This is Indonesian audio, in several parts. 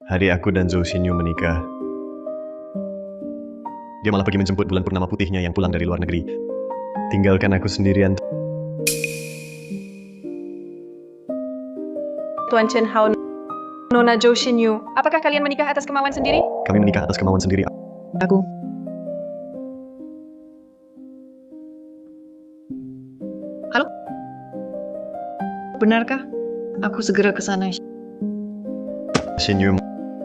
Hari aku dan Zhou Xinyu menikah, dia malah pergi menjemput bulan purnama putihnya yang pulang dari luar negeri. Tinggalkan aku sendirian. Tuan Chen Hao, Nona Zhou Xinyu, apakah kalian menikah atas kemauan sendiri? Kami menikah atas kemauan sendiri. Aku. Halo? Benarkah? Aku segera ke sana. Xinyu,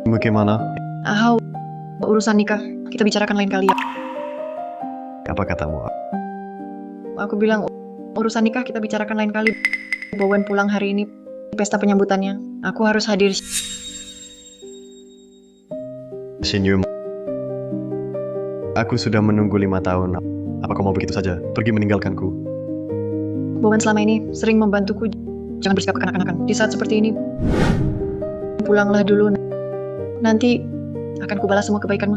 bagaimana? Hao, urusan nikah kita bicarakan lain kali ya. Apa katamu? Aku bilang urusan nikah kita bicarakan lain kali. Bowen pulang hari ini, pesta penyambutannya. Aku harus hadir. Xinyu, aku sudah menunggu 5 tahun. Apa kau mau begitu saja pergi meninggalkanku? Bowen selama ini sering membantuku. Jangan bersikap kekanak-kanakan. Di saat seperti ini, pulanglah dulu. Nanti akan kubalas semua kebaikanmu.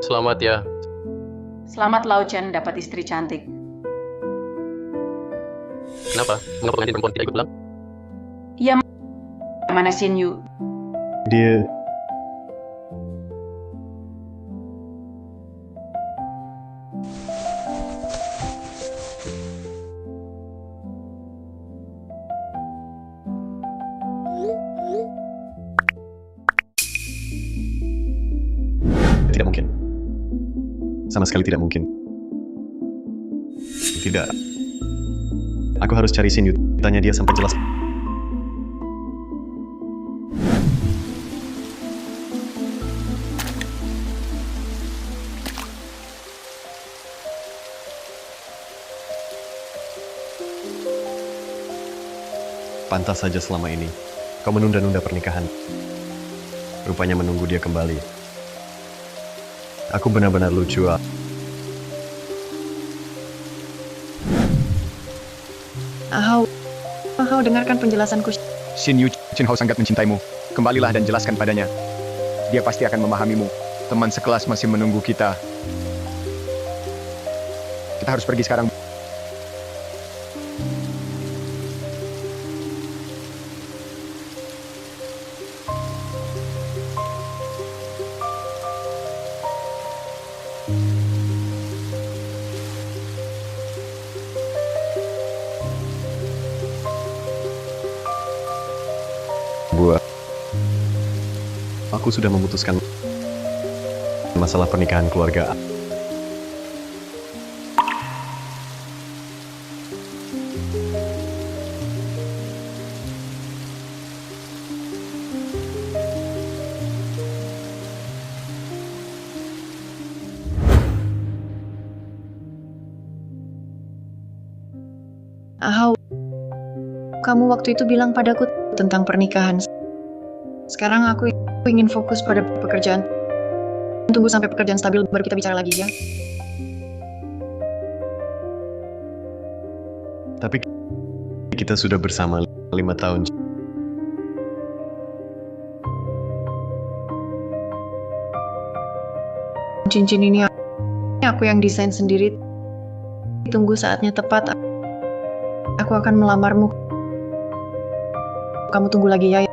Selamat ya. Selamat Lao Chen dapat istri cantik. Kenapa? Mengapa pengantin perempuan tidak ikut pulang? Ia mana Xinyu? Dia... Tidak mungkin. Sama sekali tidak mungkin. Tidak. Aku harus cari Xinyu. Tanya dia sampai jelas. Pantas saja selama ini kau menunda-nunda pernikahan. Rupanya menunggu dia kembali. Aku benar-benar lucu. Hao, dengarkan penjelasanku. Xinyu, Chen Hao sangat mencintaimu. Kembalilah dan jelaskan padanya. Dia pasti akan memahamimu. Teman sekelas masih menunggu kita. Kita harus pergi sekarang. Aku sudah memutuskan masalah pernikahan keluarga. Hao, kamu waktu itu bilang padaku tentang pernikahan. Sekarang aku ingin fokus pada pekerjaan. Tunggu sampai pekerjaan stabil baru kita bicara lagi ya. Tapi kita sudah bersama 5 tahun. Cincin ini aku yang desain sendiri. Tunggu saatnya tepat. Aku akan melamarmu. Kamu tunggu lagi ya.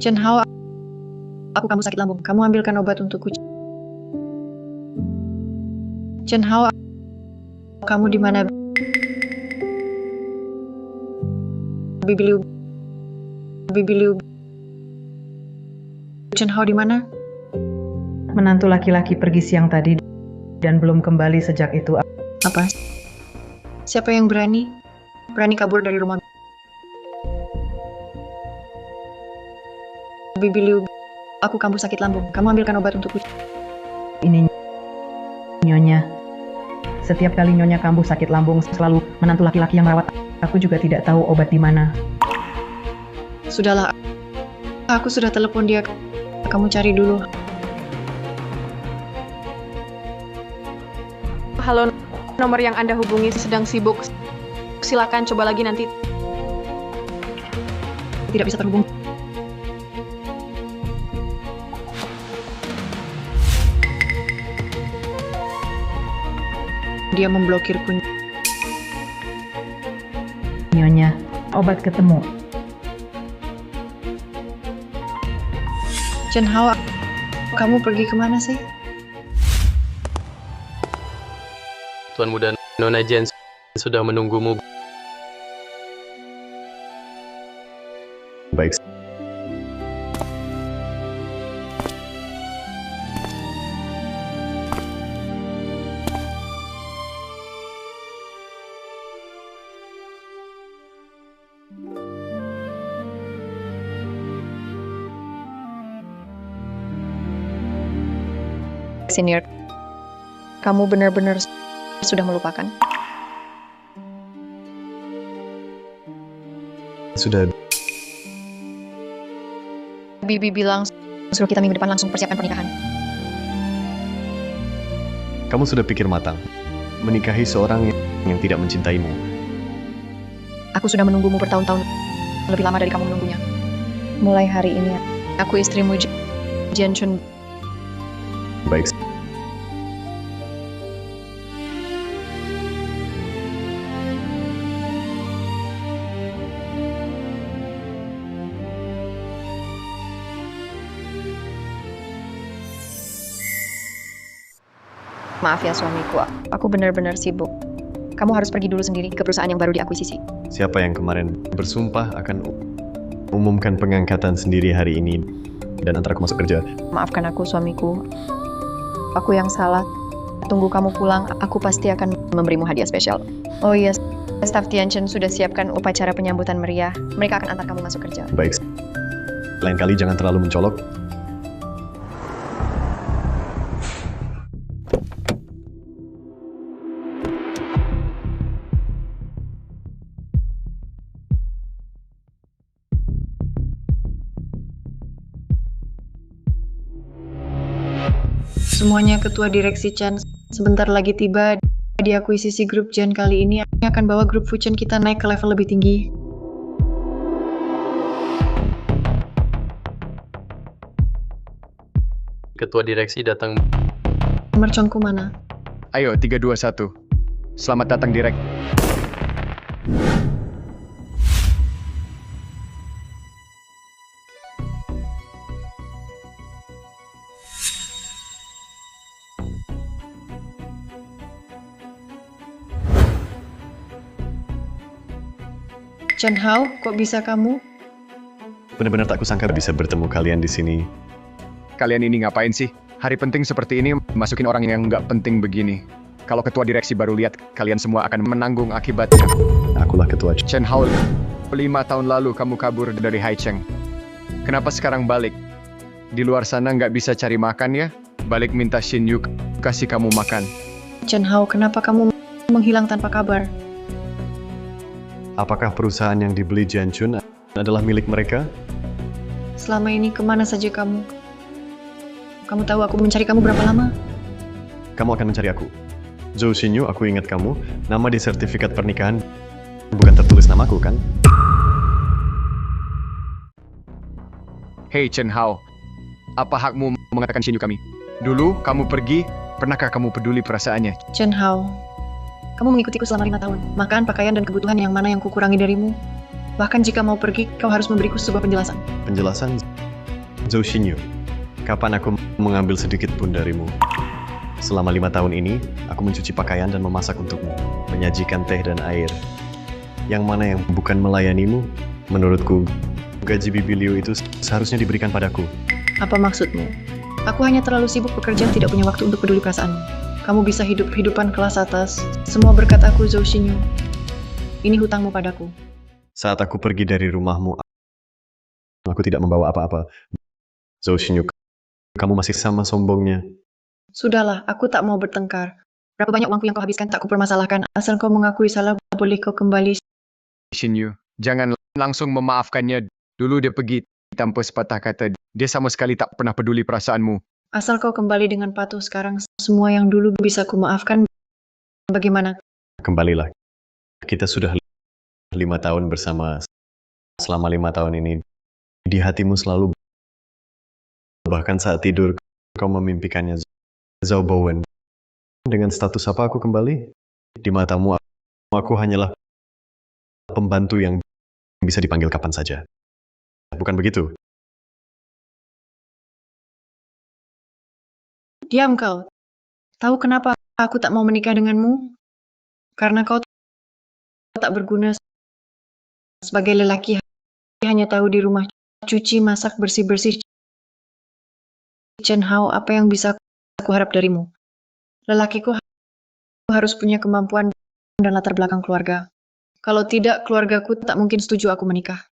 Chen Hao, kamu sakit lambung. Kamu ambilkan obat untukku. Chen Hao, kamu di mana? Bibiliu. Chen Hao di mana? Menantu laki-laki pergi siang tadi dan belum kembali sejak itu. Apa Apa? Siapa yang berani? Berani kabur dari rumah Bibi Liu. Aku kambuh sakit lambung. Kamu ambilkan obat untukku. Ini Nyonya. Setiap kali Nyonya kambuh sakit lambung selalu menantu laki-laki yang merawat. Aku juga tidak tahu obat di mana. Sudahlah. Aku sudah telepon dia. Kamu cari dulu. Halo, nomor yang Anda hubungi sedang sibuk. Silakan coba lagi nanti. Tidak bisa terhubung. Dia memblokirku. Nyonya, obat ketemu. Chen Hao, kamu pergi kemana sih? Tuan Muda Nona Jen sudah menunggumu. Baik. Senior, kamu benar-benar sudah melupakan? Sudah. Bibi bilang suruh kita minggu depan langsung persiapkan pernikahan. Kamu sudah pikir matang. Menikahi seorang yang tidak mencintaimu. Aku sudah menunggumu bertahun-tahun. Lebih lama dari kamu menunggunya. Mulai hari ini, aku istrimu Jian Chun. Baik. Maaf ya suamiku, aku benar-benar sibuk. Kamu harus pergi dulu sendiri ke perusahaan yang baru diakuisisi. Siapa yang kemarin bersumpah akan umumkan pengangkatan sendiri hari ini dan antar aku masuk kerja? Maafkan aku suamiku. Aku yang salah. Tunggu kamu pulang, aku pasti akan memberimu hadiah spesial. Oh iya, staf Tianchen sudah siapkan upacara penyambutan meriah. Mereka akan antar kamu masuk kerja. Baik. Lain kali jangan terlalu mencolok. Semuanya ketua direksi Chan sebentar lagi tiba di akuisisi grup Jen kali ini akan bawa grup Fuchen kita naik ke level lebih tinggi. Ketua direksi datang. Merconku mana? Ayo, 3, 2, 1. Selamat datang direk. Chen Hao, kok bisa kamu? Benar-benar tak kusangka bisa bertemu kalian di sini. Kalian ini ngapain sih? Hari penting seperti ini, masukin orang yang nggak penting begini. Kalau ketua direksi baru lihat, kalian semua akan menanggung akibatnya. Akulah ketua. Chen Hao, 5 tahun lalu kamu kabur dari Haicheng. Kenapa sekarang balik? Di luar sana nggak bisa cari makan ya? Balik minta Shin Yu kasih kamu makan. Chen Hao, kenapa kamu menghilang tanpa kabar? Apakah perusahaan yang dibeli Jian Chun adalah milik mereka? Selama ini kemana saja kamu? Kamu tahu aku mencari kamu berapa lama? Kamu akan mencari aku. Zhou Xinyu, aku ingat kamu. Nama di sertifikat pernikahan bukan tertulis namaku, kan? Hei Chen Hao, apa hakmu mengatakan Shin Yu kami? Dulu kamu pergi, pernahkah kamu peduli perasaannya? Chen Hao, kamu mengikutiku selama 5 tahun. Makan, pakaian, dan kebutuhan yang mana yang kukurangi darimu. Bahkan jika mau pergi, kau harus memberiku sebuah penjelasan. Penjelasan Zhou Xinyu. Kapan aku mengambil sedikit pun darimu? Selama 5 tahun ini, aku mencuci pakaian dan memasak untukmu. Menyajikan teh dan air. Yang mana yang bukan melayanimu? Menurutku, gaji Bibi Liu itu seharusnya diberikan padaku. Apa maksudmu? Aku hanya terlalu sibuk bekerja, tidak punya waktu untuk peduli perasaanmu. Kamu bisa hidup kehidupan kelas atas. Semua berkat aku, Zhou Xinyu. Ini hutangmu padaku. Saat aku pergi dari rumahmu, aku tidak membawa apa-apa. Zhou Xinyu, kamu masih sama sombongnya. Sudahlah, aku tak mau bertengkar. Berapa banyak uangku yang kau habiskan tak kupermasalahkan. Asal kau mengakui salah, boleh kau kembali. Shinyu, jangan langsung memaafkannya. Dulu dia pergi tanpa sepatah kata. Dia sama sekali tak pernah peduli perasaanmu. Asal kau kembali dengan patuh sekarang, semua yang dulu bisa kumaafkan. Bagaimana? Kembalilah. Kita sudah 5 tahun bersama. Selama 5 tahun ini, di hatimu selalu, bahkan saat tidur, kau memimpikannya. Zhao Bowen. Dengan status apa aku kembali? Di matamu, aku hanyalah pembantu yang bisa dipanggil kapan saja. Bukan begitu? Diam kau. Tahu kenapa aku tak mau menikah denganmu? Karena kau tak berguna sebagai lelaki. Hanya tahu di rumah cuci, masak, bersih-bersih. Chen Hao, apa yang bisa aku harap darimu? Lelakiku harus punya kemampuan dan latar belakang keluarga. Kalau tidak, keluargaku tak mungkin setuju aku menikah.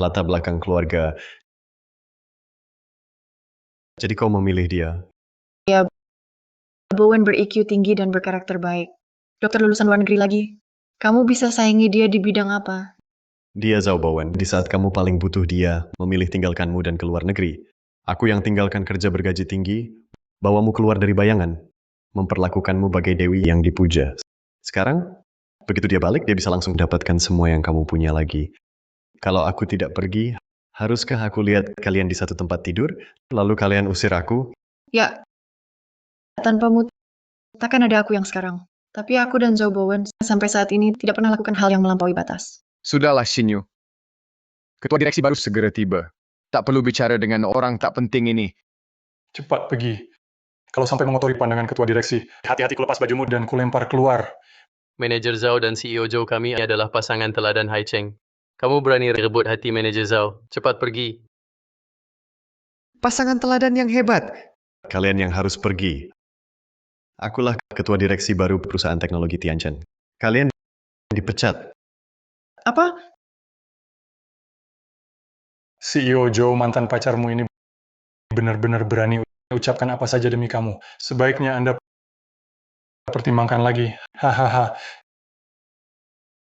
Latar belakang keluarga. Jadi kau memilih dia. Bowen ber-IQ tinggi dan berkarakter baik. Dokter lulusan luar negeri lagi. Kamu bisa saingi dia di bidang apa? Dia Zhao Bowen. Di saat kamu paling butuh dia, memilih tinggalkanmu dan keluar negeri. Aku yang tinggalkan kerja bergaji tinggi, bawamu keluar dari bayangan, memperlakukanmu bagai dewi yang dipuja. Sekarang, begitu dia balik, dia bisa langsung dapatkan semua yang kamu punya lagi. Kalau aku tidak pergi, haruskah aku lihat kalian di satu tempat tidur, lalu kalian usir aku? Ya, tanpamu takkan ada aku yang sekarang. Tapi aku dan Zhao Bowen sampai saat ini tidak pernah lakukan hal yang melampaui batas. Sudahlah, Shinyu. Ketua direksi baru segera tiba. Tak perlu bicara dengan orang tak penting ini. Cepat pergi. Kalau sampai mengotori pandangan ketua direksi, hati-hati kulepas bajumu dan kulempar keluar. Manajer Zhao dan CEO Zhou kami adalah pasangan teladan Hai Cheng. Kamu berani rebut hati manajer Zhao. Cepat pergi. Pasangan teladan yang hebat. Kalian yang harus pergi. Akulah ketua direksi baru perusahaan teknologi Tianchen. Kalian dipecat. Apa? CEO Joe, mantan pacarmu ini benar-benar berani ucapkan apa saja demi kamu. Sebaiknya Anda pertimbangkan lagi. Hahaha.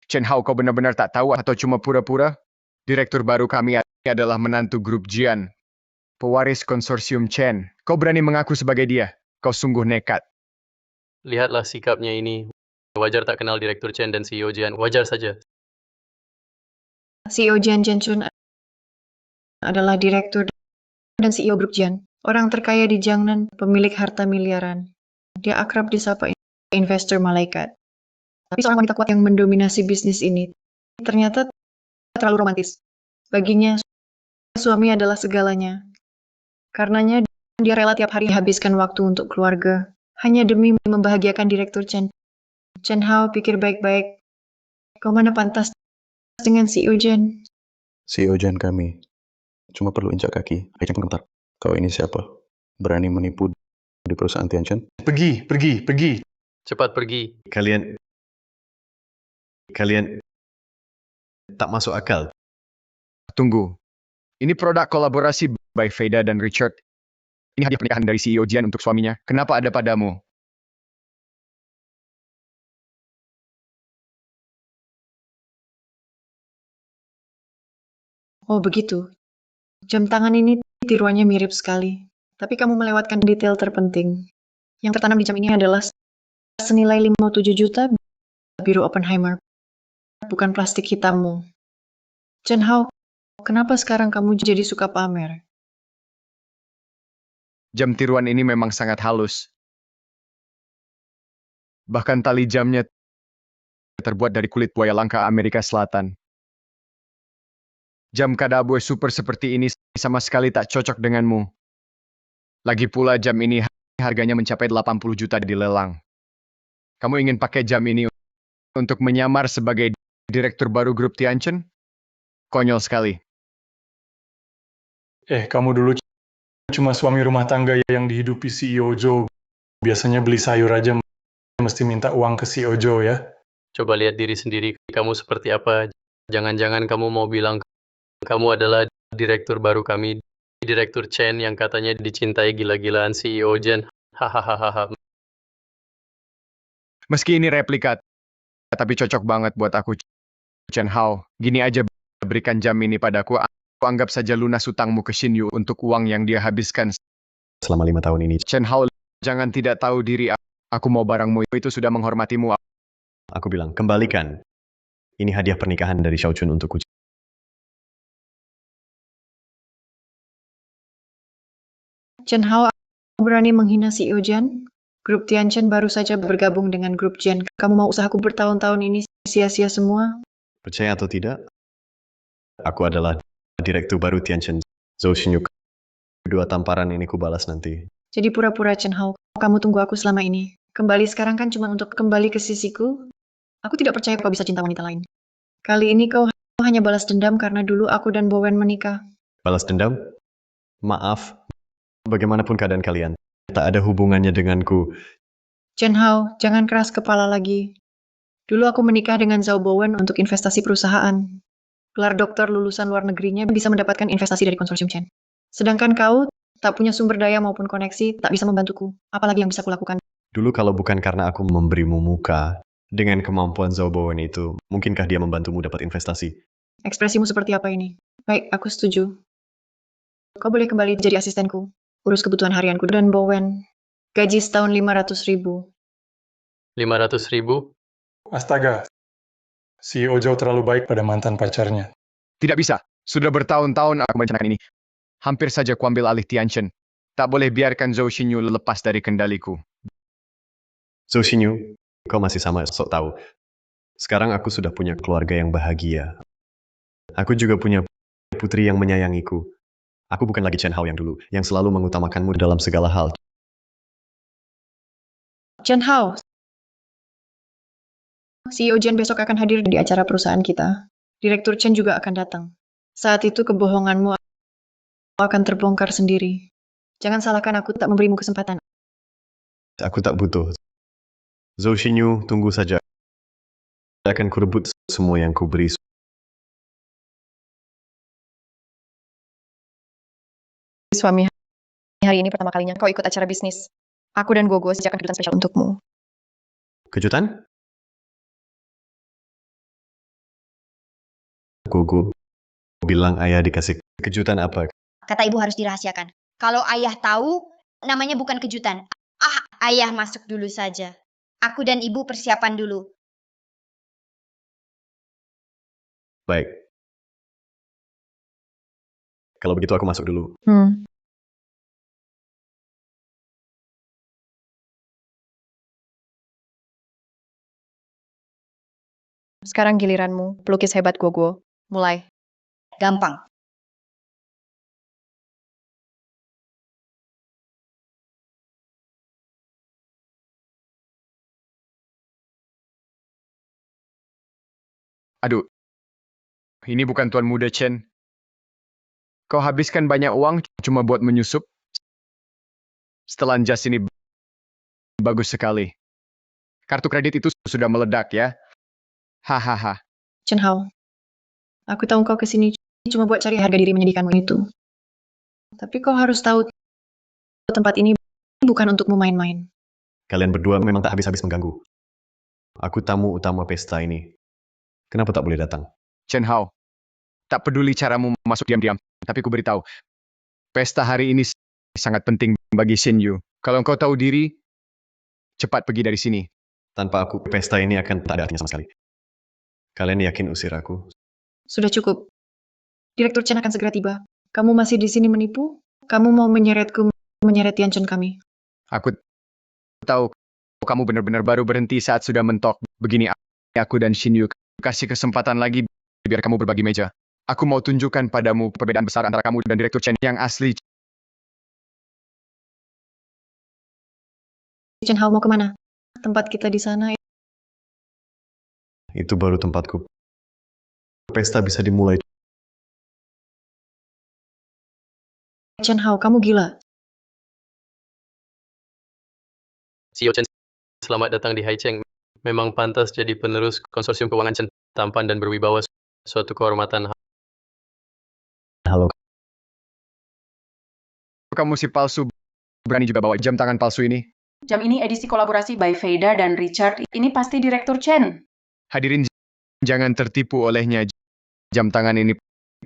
Chen Hao, kau benar-benar tak tahu atau cuma pura-pura? Direktur baru kami adalah menantu grup Jian, pewaris konsorsium Chen. Kau berani mengaku sebagai dia? Kau sungguh nekat. Lihatlah sikapnya ini. Wajar tak kenal Direktur Chen dan CEO Jian. Wajar saja. CEO Jian Zhenchun adalah direktur dan CEO grup Jian. Orang terkaya di Jiangnan, pemilik harta miliaran. Dia akrab disapa investor malaikat. Tapi seorang wanita kuat yang mendominasi bisnis ini ternyata terlalu romantis. Baginya, suami adalah segalanya. Karenanya, dia rela tiap hari habiskan waktu untuk keluarga, hanya demi membahagiakan Direktur Chen. Chen Hao, pikir baik-baik. Kau mana pantas dengan CEO Jen? CEO Jen kami cuma perlu injak kaki. Hai Cheng, bentar. Kau ini siapa? Berani menipu di perusahaan Tianchen? Pergi. Cepat pergi. Kalian tak masuk akal. Tunggu. Ini produk kolaborasi by Veda dan Richard. Ini hadiah pernikahan dari CEO Jian untuk suaminya. Kenapa ada padamu? Oh begitu. Jam tangan ini tiruannya mirip sekali. Tapi kamu melewatkan detail terpenting. Yang tertanam di jam ini adalah senilai 57 juta biru Oppenheimer. Bukan plastik hitammu. Chen Hao, kenapa sekarang kamu jadi suka pamer? Jam tiruan ini memang sangat halus. Bahkan tali jamnya terbuat dari kulit buaya langka Amerika Selatan. Jam kadabue super seperti ini sama sekali tak cocok denganmu. Lagi pula jam ini harganya mencapai 80 juta di lelang. Kamu ingin pakai jam ini untuk menyamar sebagai direktur baru grup Tianchen? Konyol sekali. Kamu dulu cuma suami rumah tangga yang dihidupi CEO Joe. Biasanya beli sayur aja mesti minta uang ke CEO Joe ya. Coba lihat diri sendiri, kamu seperti apa. Jangan-jangan kamu mau bilang kamu adalah direktur baru kami, Direktur Chen yang katanya dicintai gila-gilaan CEO Jen. Hahaha. Meski ini replika, tapi cocok banget buat aku, Chen Hao. Gini aja, berikan jam ini padaku. Aku anggap saja lunas utangmu ke Shin Yu untuk uang yang dia habiskan. Selama 5 tahun ini, Chen Hao, jangan tidak tahu diri. Aku mau barangmu itu sudah menghormatimu. aku bilang, kembalikan. Ini hadiah pernikahan dari Xiao Chun untukku. Chen Hao berani menghina CEO Jan? Grup Tianchen baru saja bergabung dengan grup Jen. Kamu mau usahaku bertahun-tahun ini sia-sia semua? Percaya atau tidak, aku adalah direktur baru Tianchen, Zhou Xinyu. Kedua tamparan ini ku balas nanti. Jadi pura-pura Chen Hao, kamu tunggu aku selama ini. Kembali sekarang kan cuma untuk kembali ke sisiku. Aku tidak percaya kau bisa cinta wanita lain. Kali ini kau hanya balas dendam karena dulu aku dan Bowen menikah. Balas dendam? Maaf, bagaimanapun keadaan kalian, tak ada hubungannya denganku. Chen Hao, jangan keras kepala lagi. Dulu aku menikah dengan Zhao Bowen untuk investasi perusahaan. Gelar dokter lulusan luar negerinya bisa mendapatkan investasi dari konsorsium Chen. Sedangkan kau tak punya sumber daya maupun koneksi, tak bisa membantuku. Apalagi yang bisa kulakukan? Dulu kalau bukan karena aku memberimu muka, dengan kemampuan Zhao Bowen itu, mungkinkah dia membantumu dapat investasi? Ekspresimu seperti apa ini? Baik, aku setuju. Kau boleh kembali jadi asistenku. Urus kebutuhan harianku dan Bowen. Gaji setahun 500.000. 500.000? Astaga, CEO Joe terlalu baik pada mantan pacarnya. Tidak bisa. Sudah bertahun-tahun aku merencanakan ini. Hampir saja kuambil alih Tianchen. Tak boleh biarkan Zhou Xinyu lepas dari kendaliku. Zhou Xinyu, kau masih sama sok tahu. Sekarang aku sudah punya keluarga yang bahagia. Aku juga punya putri yang menyayangiku. Aku bukan lagi Chen Hao yang dulu, yang selalu mengutamakanmu dalam segala hal. Chen Hao, CEO Jen besok akan hadir di acara perusahaan kita. Direktur Chen juga akan datang. Saat itu kebohonganmu akan terbongkar sendiri. Jangan salahkan aku tak memberimu kesempatan. Aku tak butuh. Zhou Xinyu, tunggu saja. Akan kurebut semua yang kuberi. Suami, hari ini pertama kalinya kau ikut acara bisnis. Aku dan Gogo sediakan kejutan spesial untukmu. Kejutan? Gogo bilang ayah dikasih kejutan apa? Kata ibu harus dirahasiakan. Kalau ayah tahu, namanya bukan kejutan. Ayah masuk dulu saja. Aku dan ibu persiapan dulu. Baik. Kalau begitu aku masuk dulu. Sekarang giliranmu, pelukis hebat Gogo. Mulai. Gampang. Aduh, ini bukan tuan muda Chen. Kau habiskan banyak uang cuma buat menyusup? Setelan jas ini bagus sekali. Kartu kredit itu sudah meledak ya. Hahaha. Chen Hao, aku tahu kau kesini cuma buat cari harga diri menyedihkanmu itu. Tapi kau harus tahu, tempat ini bukan untukmu main-main. Kalian berdua memang tak habis-habis mengganggu. Aku tamu utama pesta ini. Kenapa tak boleh datang? Chen Hao, tak peduli caramu masuk diam-diam, tapi ku beritahu, pesta hari ini sangat penting bagi Shin Yu. Kalau engkau tahu diri, cepat pergi dari sini. Tanpa aku, pesta ini akan tak ada artinya sama sekali. Kalian yakin usir aku? Sudah cukup. Direktur Chen akan segera tiba. Kamu masih di sini menipu? Kamu mau menyeretku, menyeret Tianchen kami. Aku tahu kamu benar-benar baru berhenti saat sudah mentok. Begini, aku dan Shin Yu kasih kesempatan lagi biar kamu berbagi meja. Aku mau tunjukkan padamu perbedaan besar antara kamu dan Direktur Chen yang asli. Chen Hao mau kemana? Tempat kita di sana. Itu baru tempatku. Pesta bisa dimulai. Chen Hao, kamu gila. CEO Chen, selamat datang di Haicheng. Memang pantas jadi penerus konsorsium keuangan Chen, tampan dan berwibawa, suatu kehormatan. Halo, Kamu si palsu, berani juga bawa jam tangan palsu ini? Jam ini edisi kolaborasi by Veda dan Richard. Ini pasti Direktur Chen. Hadirin jangan tertipu olehnya. Jam tangan ini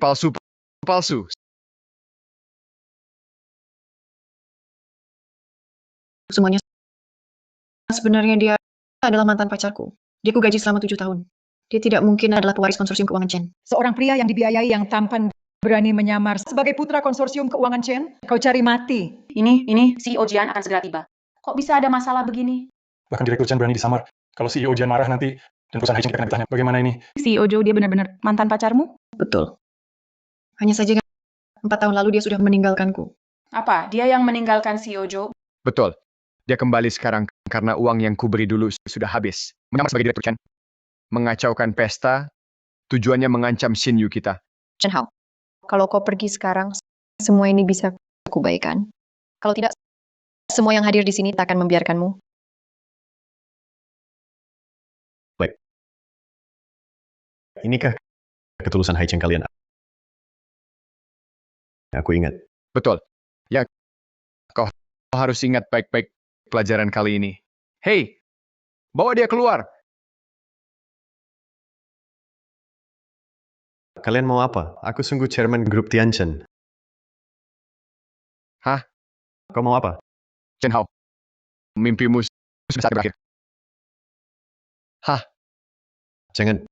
palsu, palsu. Semuanya sebenarnya dia adalah mantan pacarku. Dia ku gaji selama 7 tahun. Dia tidak mungkin adalah pewaris konsorsium keuangan Chen. Seorang pria yang dibiayai yang tampan berani menyamar sebagai putra konsorsium keuangan Chen? Kau cari mati. Ini CEO Jian akan segera tiba. Kok bisa ada masalah begini? Bahkan Direktur Chen berani disamar. Kalau CEO Jian marah nanti, dan perusahaan Haicheng kita akan ditanya, bagaimana ini? CEO Joe dia benar-benar mantan pacarmu? Betul. Hanya saja 4 tahun lalu dia sudah meninggalkanku. Apa? Dia yang meninggalkan CEO Joe? Betul. Dia kembali sekarang karena uang yang kuberi dulu sudah habis. Menyamar sebagai Direktur Chen. Mengacaukan pesta, tujuannya mengancam Xinyu kita. Chen Hao, kalau kau pergi sekarang, semua ini bisa aku baikkan. Kalau tidak, semua yang hadir di sini tak akan membiarkanmu. baik. Inikah ketulusan Haicheng kalian? Aku ingat. Betul. Ya, kau harus ingat baik-baik pelajaran kali ini. Hei, bawa dia keluar. Kalian mau apa? Aku sungguh chairman grup Tianchen. Hah? Kau mau apa? Chen Hao, mimpimu sudah saat berakhir. Hah? Jangan.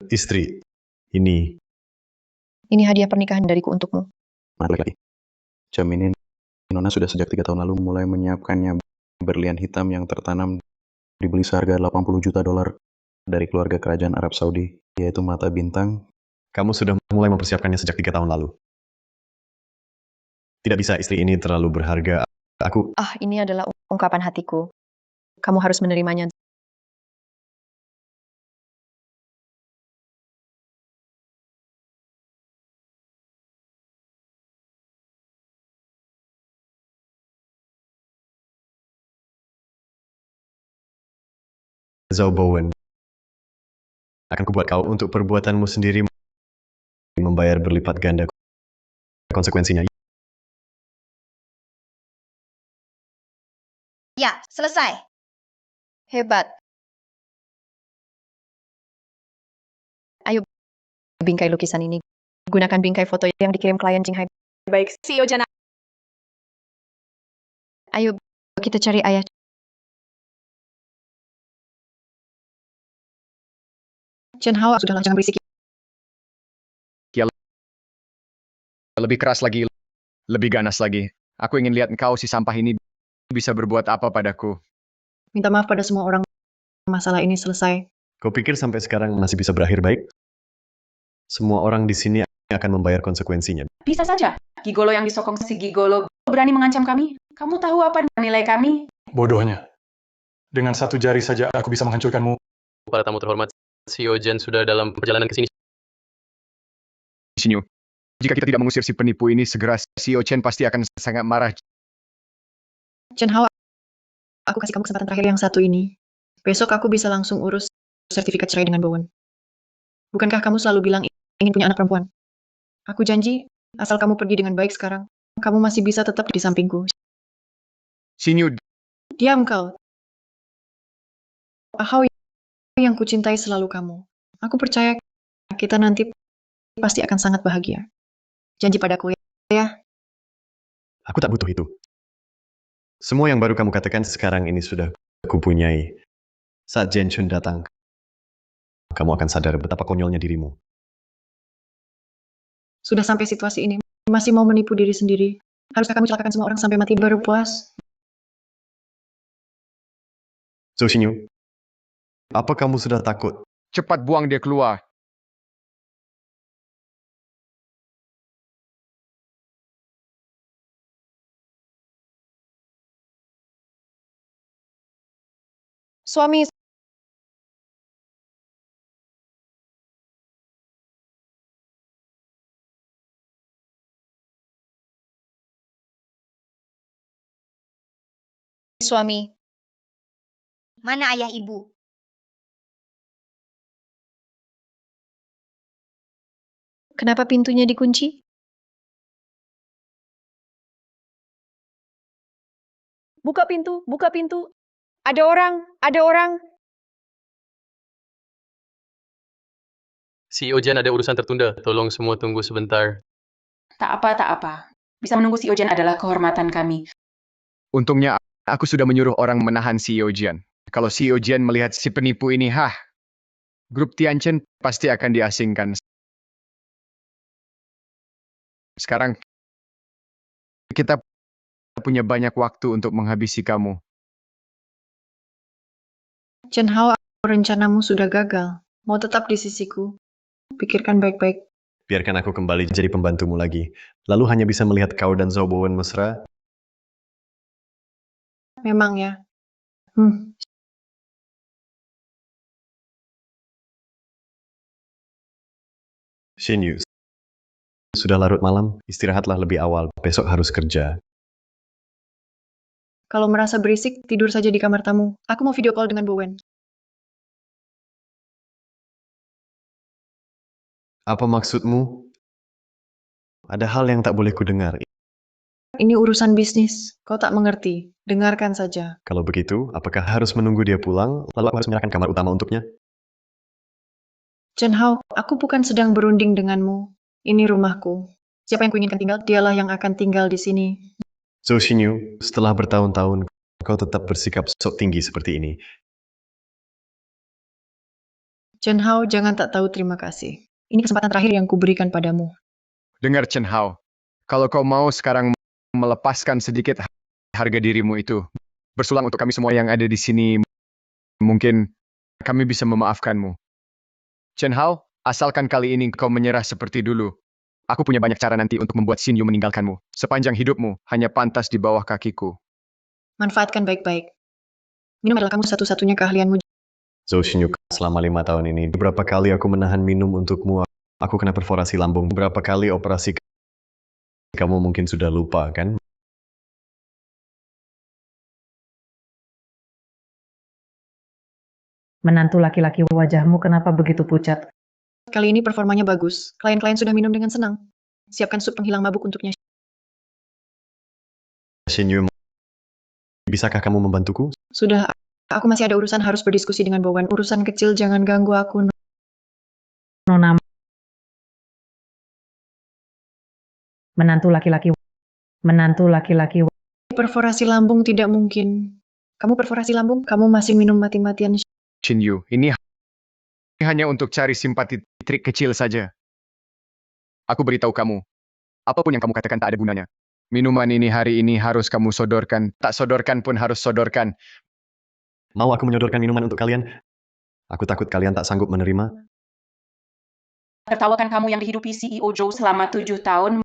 Istri, ini Ini hadiah pernikahan dariku untukmu. Maaf lagi. Jam ini Nona sudah sejak 3 tahun lalu mulai menyiapkannya. Berlian hitam yang tertanam dibeli seharga 80 juta dolar dari keluarga kerajaan Arab Saudi, yaitu mata bintang. kamu sudah mulai mempersiapkannya sejak 3 tahun lalu. Tidak bisa, istri ini terlalu berharga. Aku Ini adalah ungkapan hatiku. Kamu harus menerimanya. Zhao Bowen. Akan kubuat kau untuk perbuatanmu sendiri membayar berlipat ganda konsekuensinya. Ya, selesai. Hebat. Ayo, bingkai lukisan ini. Gunakan bingkai foto yang dikirim klien Jinghai. Baik, CEO Chen. Ayo, kita cari ayah. Chen Hao, sudahlah, jangan berisik. Lebih keras lagi, lebih ganas lagi. Aku ingin lihat engkau si sampah ini bisa berbuat apa padaku. Minta maaf pada semua orang. Masalah ini selesai. Kau pikir sampai sekarang masih bisa berakhir baik? Semua orang di sini akan membayar konsekuensinya. Bisa saja. Gigolo yang disokong si Gigolo berani mengancam kami. Kamu tahu apa nilai kami? Bodohnya. Dengan satu jari saja aku bisa menghancurkanmu. Para tamu terhormat, CEO Chen sudah dalam perjalanan ke sini. Xinyu, jika kita tidak mengusir si penipu ini segera, CEO Chen pasti akan sangat marah. Chen Hao, aku kasih kamu kesempatan terakhir yang satu ini. Besok aku bisa langsung urus sertifikat cerai dengan Bowen. Bukankah kamu selalu bilang ingin punya anak perempuan? Aku janji, asal kamu pergi dengan baik sekarang, kamu masih bisa tetap di sampingku. Xinyu, Diam kau. Hao yang kucintai selalu kamu. Aku percaya kita nanti pasti akan sangat bahagia. Janji padaku ya. Aku tak butuh itu. Semua yang baru kamu katakan sekarang ini sudah kupunyai. Saat Jen Chun datang, kamu akan sadar betapa konyolnya dirimu. Sudah sampai situasi ini, masih mau menipu diri sendiri. Haruskah kamu celakakan semua orang sampai mati baru puas? Zhou Xinyu, apa kamu sudah takut? cepat buang dia keluar. Suami suami. Mana ayah ibu? Kenapa pintunya dikunci? Buka pintu, buka pintu. Ada orang, ada orang. CEO Jen ada urusan tertunda. Tolong semua tunggu sebentar. Tak apa, tak apa. Bisa menunggu si Ojen adalah kehormatan kami. Untungnya aku sudah menyuruh orang menahan CEO Jian. Kalau CEO Jian melihat si penipu ini, grup Tianchen pasti akan diasingkan. Sekarang kita punya banyak waktu untuk menghabisi kamu. Chen Hao, rencanamu sudah gagal. Mau tetap di sisiku. Pikirkan baik-baik. Biarkan aku kembali jadi pembantumu lagi. Lalu hanya bisa melihat kau dan Zhao Bowen mesra. Memang ya. Shin Yu, sudah larut malam, istirahatlah lebih awal. Besok harus kerja. Kalau merasa berisik, tidur saja di kamar tamu. Aku mau video call dengan Bowen. Apa maksudmu? Ada hal yang tak boleh kudengar. Ini urusan bisnis. Kau tak mengerti. Dengarkan saja. Kalau begitu, apakah harus menunggu dia pulang, lalu aku harus menyerahkan kamar utama untuknya? Chen Hao, aku bukan sedang berunding denganmu. Ini rumahku. Siapa yang kuinginkan tinggal, dialah yang akan tinggal di sini. Zhou Xinyu, setelah bertahun-tahun, kau tetap bersikap sok tinggi seperti ini. Chen Hao, jangan tak tahu terima kasih. Ini kesempatan terakhir yang kuberikan padamu. Dengar Chen Hao, kalau kau mau sekarang melepaskan sedikit harga dirimu itu, bersulang untuk kami semua yang ada di sini, mungkin kami bisa memaafkanmu. Chen Hao, asalkan kali ini kau menyerah seperti dulu. Aku punya banyak cara nanti untuk membuat Xin Yu meninggalkanmu. Sepanjang hidupmu, hanya pantas di bawah kakiku. Manfaatkan baik-baik. Minum adalah kamu satu-satunya keahlianmu. Zhou Xinyu, selama 5 tahun ini, beberapa kali aku menahan minum untukmu. Aku kena perforasi lambung. Beberapa kali operasi. Kamu mungkin sudah lupa, kan? Menantu laki-laki wajahmu kenapa begitu pucat? Kali ini performanya bagus. Klien-klien sudah minum dengan senang. Siapkan sup penghilang mabuk untuknya. Shin Yu, bisakah kamu membantuku? Sudah, aku masih ada urusan harus berdiskusi dengan Bowen. Urusan kecil, jangan ganggu aku. Nona menantu laki-laki Perforasi lambung tidak mungkin. Kamu perforasi lambung, kamu masih minum mati-matian. Xin Yu, ini hanya untuk cari simpati trik kecil saja. Aku beritahu kamu, apapun yang kamu katakan tak ada gunanya. Minuman ini hari ini harus kamu sodorkan. Tak sodorkan pun harus sodorkan. Mau aku menyodorkan minuman untuk kalian? Aku takut kalian tak sanggup menerima. Tertawakan kamu yang dihidupi CEO Zhou selama 7 tahun.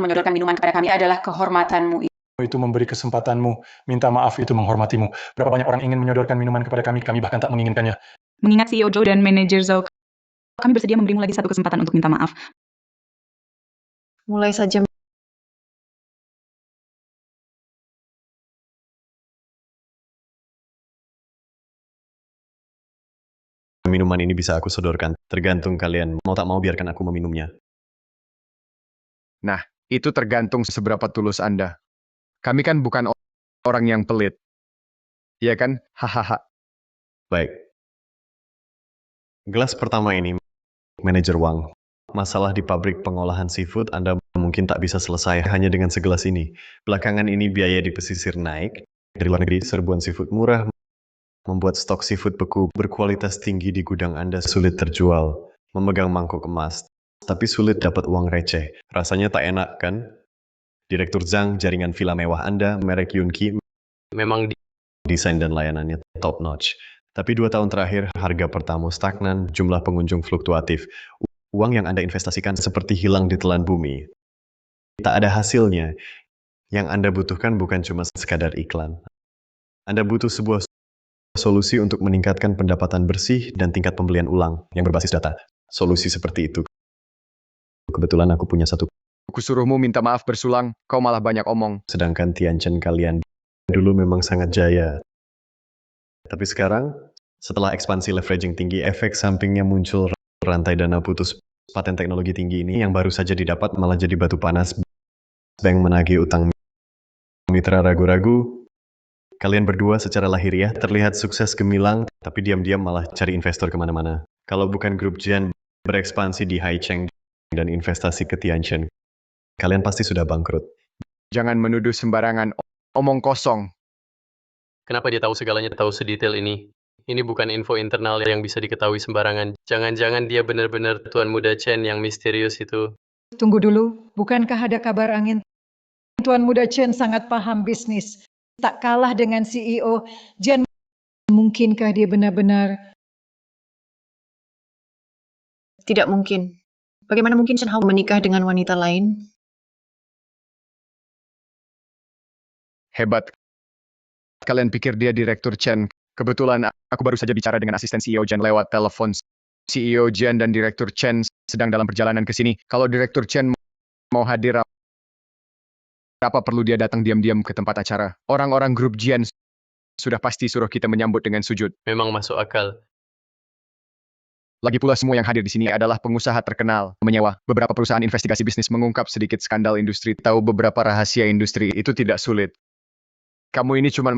Menyodorkan minuman kepada kami adalah kehormatanmu. Itu memberi kesempatanmu. Minta maaf itu menghormatimu. Berapa banyak orang ingin menyodorkan minuman kepada kami bahkan tak menginginkannya. Mengingat CEO Zhou dan manajer Zhou, kami bersedia memberimu lagi satu kesempatan untuk minta maaf. Mulai saja. Minuman ini bisa aku sodorkan. Tergantung kalian mau tak mau biarkan aku meminumnya. Nah, itu tergantung seberapa tulus Anda. Kami kan bukan orang yang pelit. Iya kan? Hahaha. Baik. Gelas pertama ini, Manajer Wang. Masalah di pabrik pengolahan seafood Anda mungkin tak bisa selesai hanya dengan segelas ini. Belakangan ini biaya di pesisir naik. Dari luar negeri, serbuan seafood murah membuat stok seafood beku berkualitas tinggi di gudang Anda sulit terjual. Memegang mangkuk emas, tapi sulit dapat uang receh. Rasanya tak enak, kan? Direktur Zhang, jaringan villa mewah Anda, merek Yunqi, Memang desain dan layanannya top notch. Tapi 2 tahun terakhir, harga per tamu stagnan, jumlah pengunjung fluktuatif. Uang yang Anda investasikan seperti hilang di telan bumi. Tak ada hasilnya. Yang Anda butuhkan bukan cuma sekadar iklan. Anda butuh sebuah solusi untuk meningkatkan pendapatan bersih dan tingkat pembelian ulang yang berbasis data. Solusi seperti itu. Kebetulan aku punya satu. Kusuruhmu minta maaf bersulang, kau malah banyak omong. Sedangkan Tianchen kalian dulu memang sangat jaya. Tapi sekarang, setelah ekspansi leveraging tinggi, efek sampingnya muncul rantai dana putus. Paten teknologi tinggi ini yang baru saja didapat malah jadi batu panas. Bank menagih utang mitra ragu-ragu. Kalian berdua secara lahiriah terlihat sukses gemilang, tapi diam-diam malah cari investor kemana-mana. Kalau bukan grup Jian berekspansi di Haicheng dan investasi ke Tianjin, kalian pasti sudah bangkrut. Jangan menuduh sembarangan, omong kosong. Kenapa dia tahu segalanya, tahu sedetail ini? Ini bukan info internal yang bisa diketahui sembarangan. Jangan-jangan dia benar-benar Tuan Muda Chen yang misterius itu. Tunggu dulu, bukankah ada kabar angin? Tuan Muda Chen sangat paham bisnis. Tak kalah dengan CEO. Jian, mungkinkah dia benar-benar... Tidak mungkin. Bagaimana mungkin Chen Hao menikah dengan wanita lain? Hebat. Kalian pikir dia Direktur Chen? Kebetulan aku baru saja bicara dengan asisten CEO Chen lewat telepon. CEO Chen dan Direktur Chen sedang dalam perjalanan ke sini. Kalau Direktur Chen mau hadir, apa perlu dia datang diam-diam ke tempat acara? Orang-orang grup Jian sudah pasti suruh kita menyambut dengan sujud. Memang masuk akal. Lagi pula semua yang hadir di sini adalah pengusaha terkenal, menyewa. Beberapa perusahaan investigasi bisnis mengungkap sedikit skandal industri, tahu beberapa rahasia industri, itu tidak sulit. Kamu ini cuma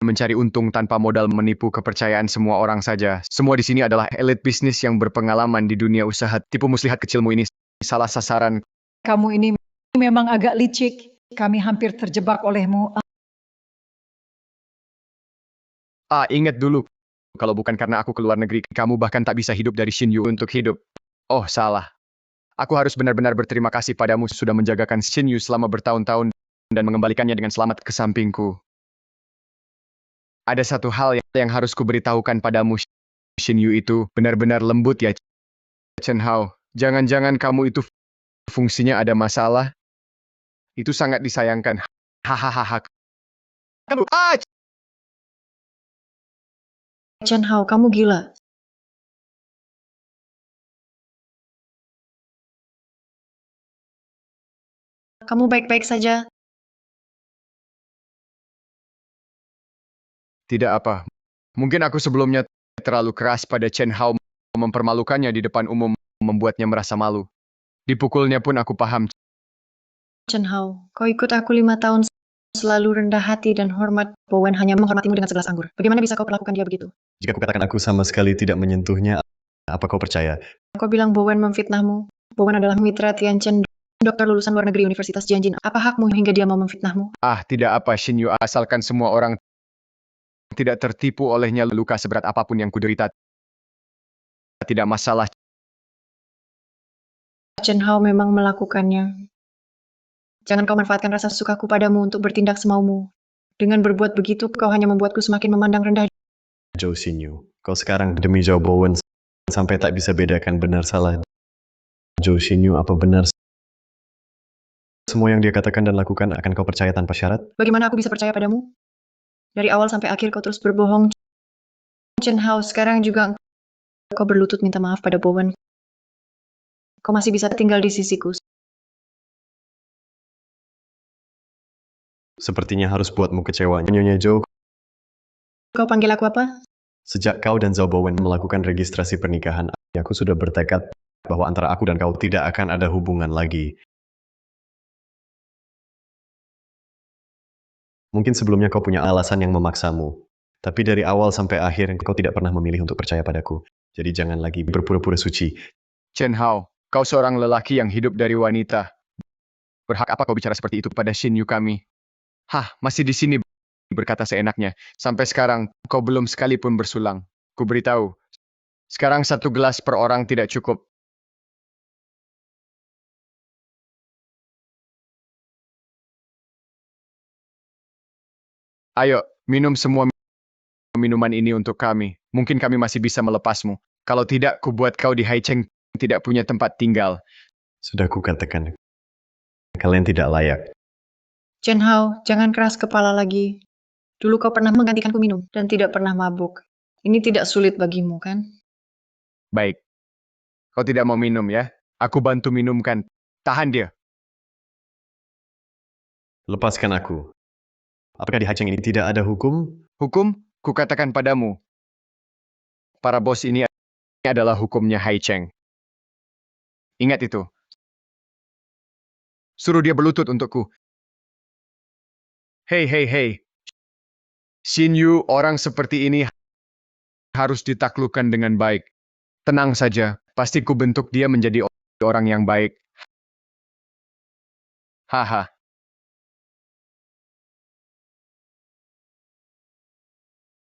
mencari untung tanpa modal, menipu kepercayaan semua orang saja. Semua di sini adalah elit bisnis yang berpengalaman di dunia usaha. Tipu muslihat kecilmu ini salah sasaran. Kamu ini memang agak licik. Kami hampir terjebak olehmu. Ingat dulu. Kalau bukan karena aku keluar negeri, kamu bahkan tak bisa hidup dari Xinyu untuk hidup. Oh, salah. Aku harus benar-benar berterima kasih padamu sudah menjagakan Xinyu selama bertahun-tahun dan mengembalikannya dengan selamat ke sampingku. Ada satu hal yang harus kuberitahukan padamu. Xinyu itu benar-benar lembut ya, Chen Hao. Jangan-jangan kamu itu fungsinya ada masalah? Itu sangat disayangkan. Hahaha. Kamu, Chen Hao, kamu gila. Kamu baik-baik saja? Tidak apa. Mungkin aku sebelumnya terlalu keras pada Chen Hao, mempermalukannya di depan umum, membuatnya merasa malu. Dipukulnya pun aku paham. Chen Hao, kau ikut aku 5 tahun, selalu rendah hati dan hormat. Bowen hanya menghormatimu dengan segelas anggur. Bagaimana bisa kau perlakukan dia begitu? Jika kukatakan aku sama sekali tidak menyentuhnya, apa kau percaya? Kau bilang Bowen memfitnahmu. Bowen adalah mitra Tianjin, dokter lulusan luar negeri Universitas Jianjin. Apa hakmu hingga dia mau memfitnahmu? Tidak apa Xinyu, asalkan semua orang tidak tertipu olehnya, luka seberat apapun yang kuderita. Tidak masalah. Chen Hao memang melakukannya. Jangan kau manfaatkan rasa sukaku padamu untuk bertindak semaumu. Dengan berbuat begitu, kau hanya membuatku semakin memandang rendah. Zhou Xinyu, kau sekarang demi Zhou Bowen sampai tak bisa bedakan benar salah. Zhou Xinyu, apa benar semua yang dia katakan dan lakukan akan kau percaya tanpa syarat? Bagaimana aku bisa percaya padamu? Dari awal sampai akhir kau terus berbohong. Chen Hao, sekarang juga kau berlutut minta maaf pada Bowen. Kau masih bisa tinggal di sisiku. Sepertinya harus buatmu kecewa, Nyonya Zhou. Kau panggil aku apa? Sejak kau dan Zhou Bowen melakukan registrasi pernikahan, aku sudah bertekad bahwa antara aku dan kau tidak akan ada hubungan lagi. Mungkin sebelumnya kau punya alasan yang memaksamu, tapi dari awal sampai akhir kau tidak pernah memilih untuk percaya padaku. Jadi jangan lagi berpura-pura suci. Chen Hao, kau seorang lelaki yang hidup dari wanita. Berhak apa kau bicara seperti itu pada Xinyu kami? Masih di sini berkata seenaknya. Sampai sekarang kau belum sekalipun bersulang. Ku beritahu, sekarang 1 gelas per orang tidak cukup. Ayo, minum semua minuman ini untuk kami. Mungkin kami masih bisa melepasmu. Kalau tidak, ku buat kau di Haicheng tidak punya tempat tinggal. Sudah kukatakan, kalian tidak layak. Chen Hao, jangan keras kepala lagi. Dulu kau pernah menggantikanku minum dan tidak pernah mabuk. Ini tidak sulit bagimu, kan? Baik. Kau tidak mau minum ya? Aku bantu minumkan. Tahan dia. Lepaskan aku. Apakah di Haicheng ini tidak ada hukum? Hukum, kukatakan padamu. Para bos ini adalah hukumnya Haicheng. Ingat itu. Suruh dia berlutut untukku. Hei, hei, hei. Xin Yu, orang seperti ini harus ditaklukkan dengan baik. Tenang saja, pasti ku bentuk dia menjadi orang yang baik. Haha.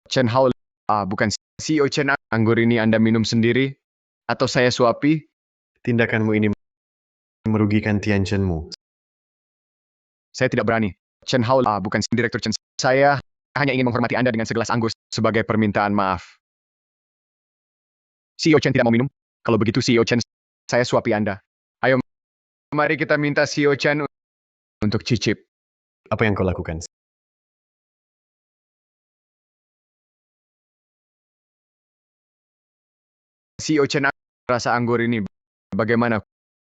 Chen Hao, bukan CEO Chen, anggur ini Anda minum sendiri? Atau saya suapi? Tindakanmu ini merugikan Tianchenmu. Saya tidak berani. Chen Hao, bukan Direktur Chen. Saya hanya ingin menghormati Anda dengan segelas anggur sebagai permintaan maaf. CEO Chen tidak mau minum? Kalau begitu CEO Chen, saya suapi Anda. Ayo, mari kita minta CEO Chen untuk cicip. Apa yang kau lakukan? CEO Chen, rasa anggur ini bagaimana?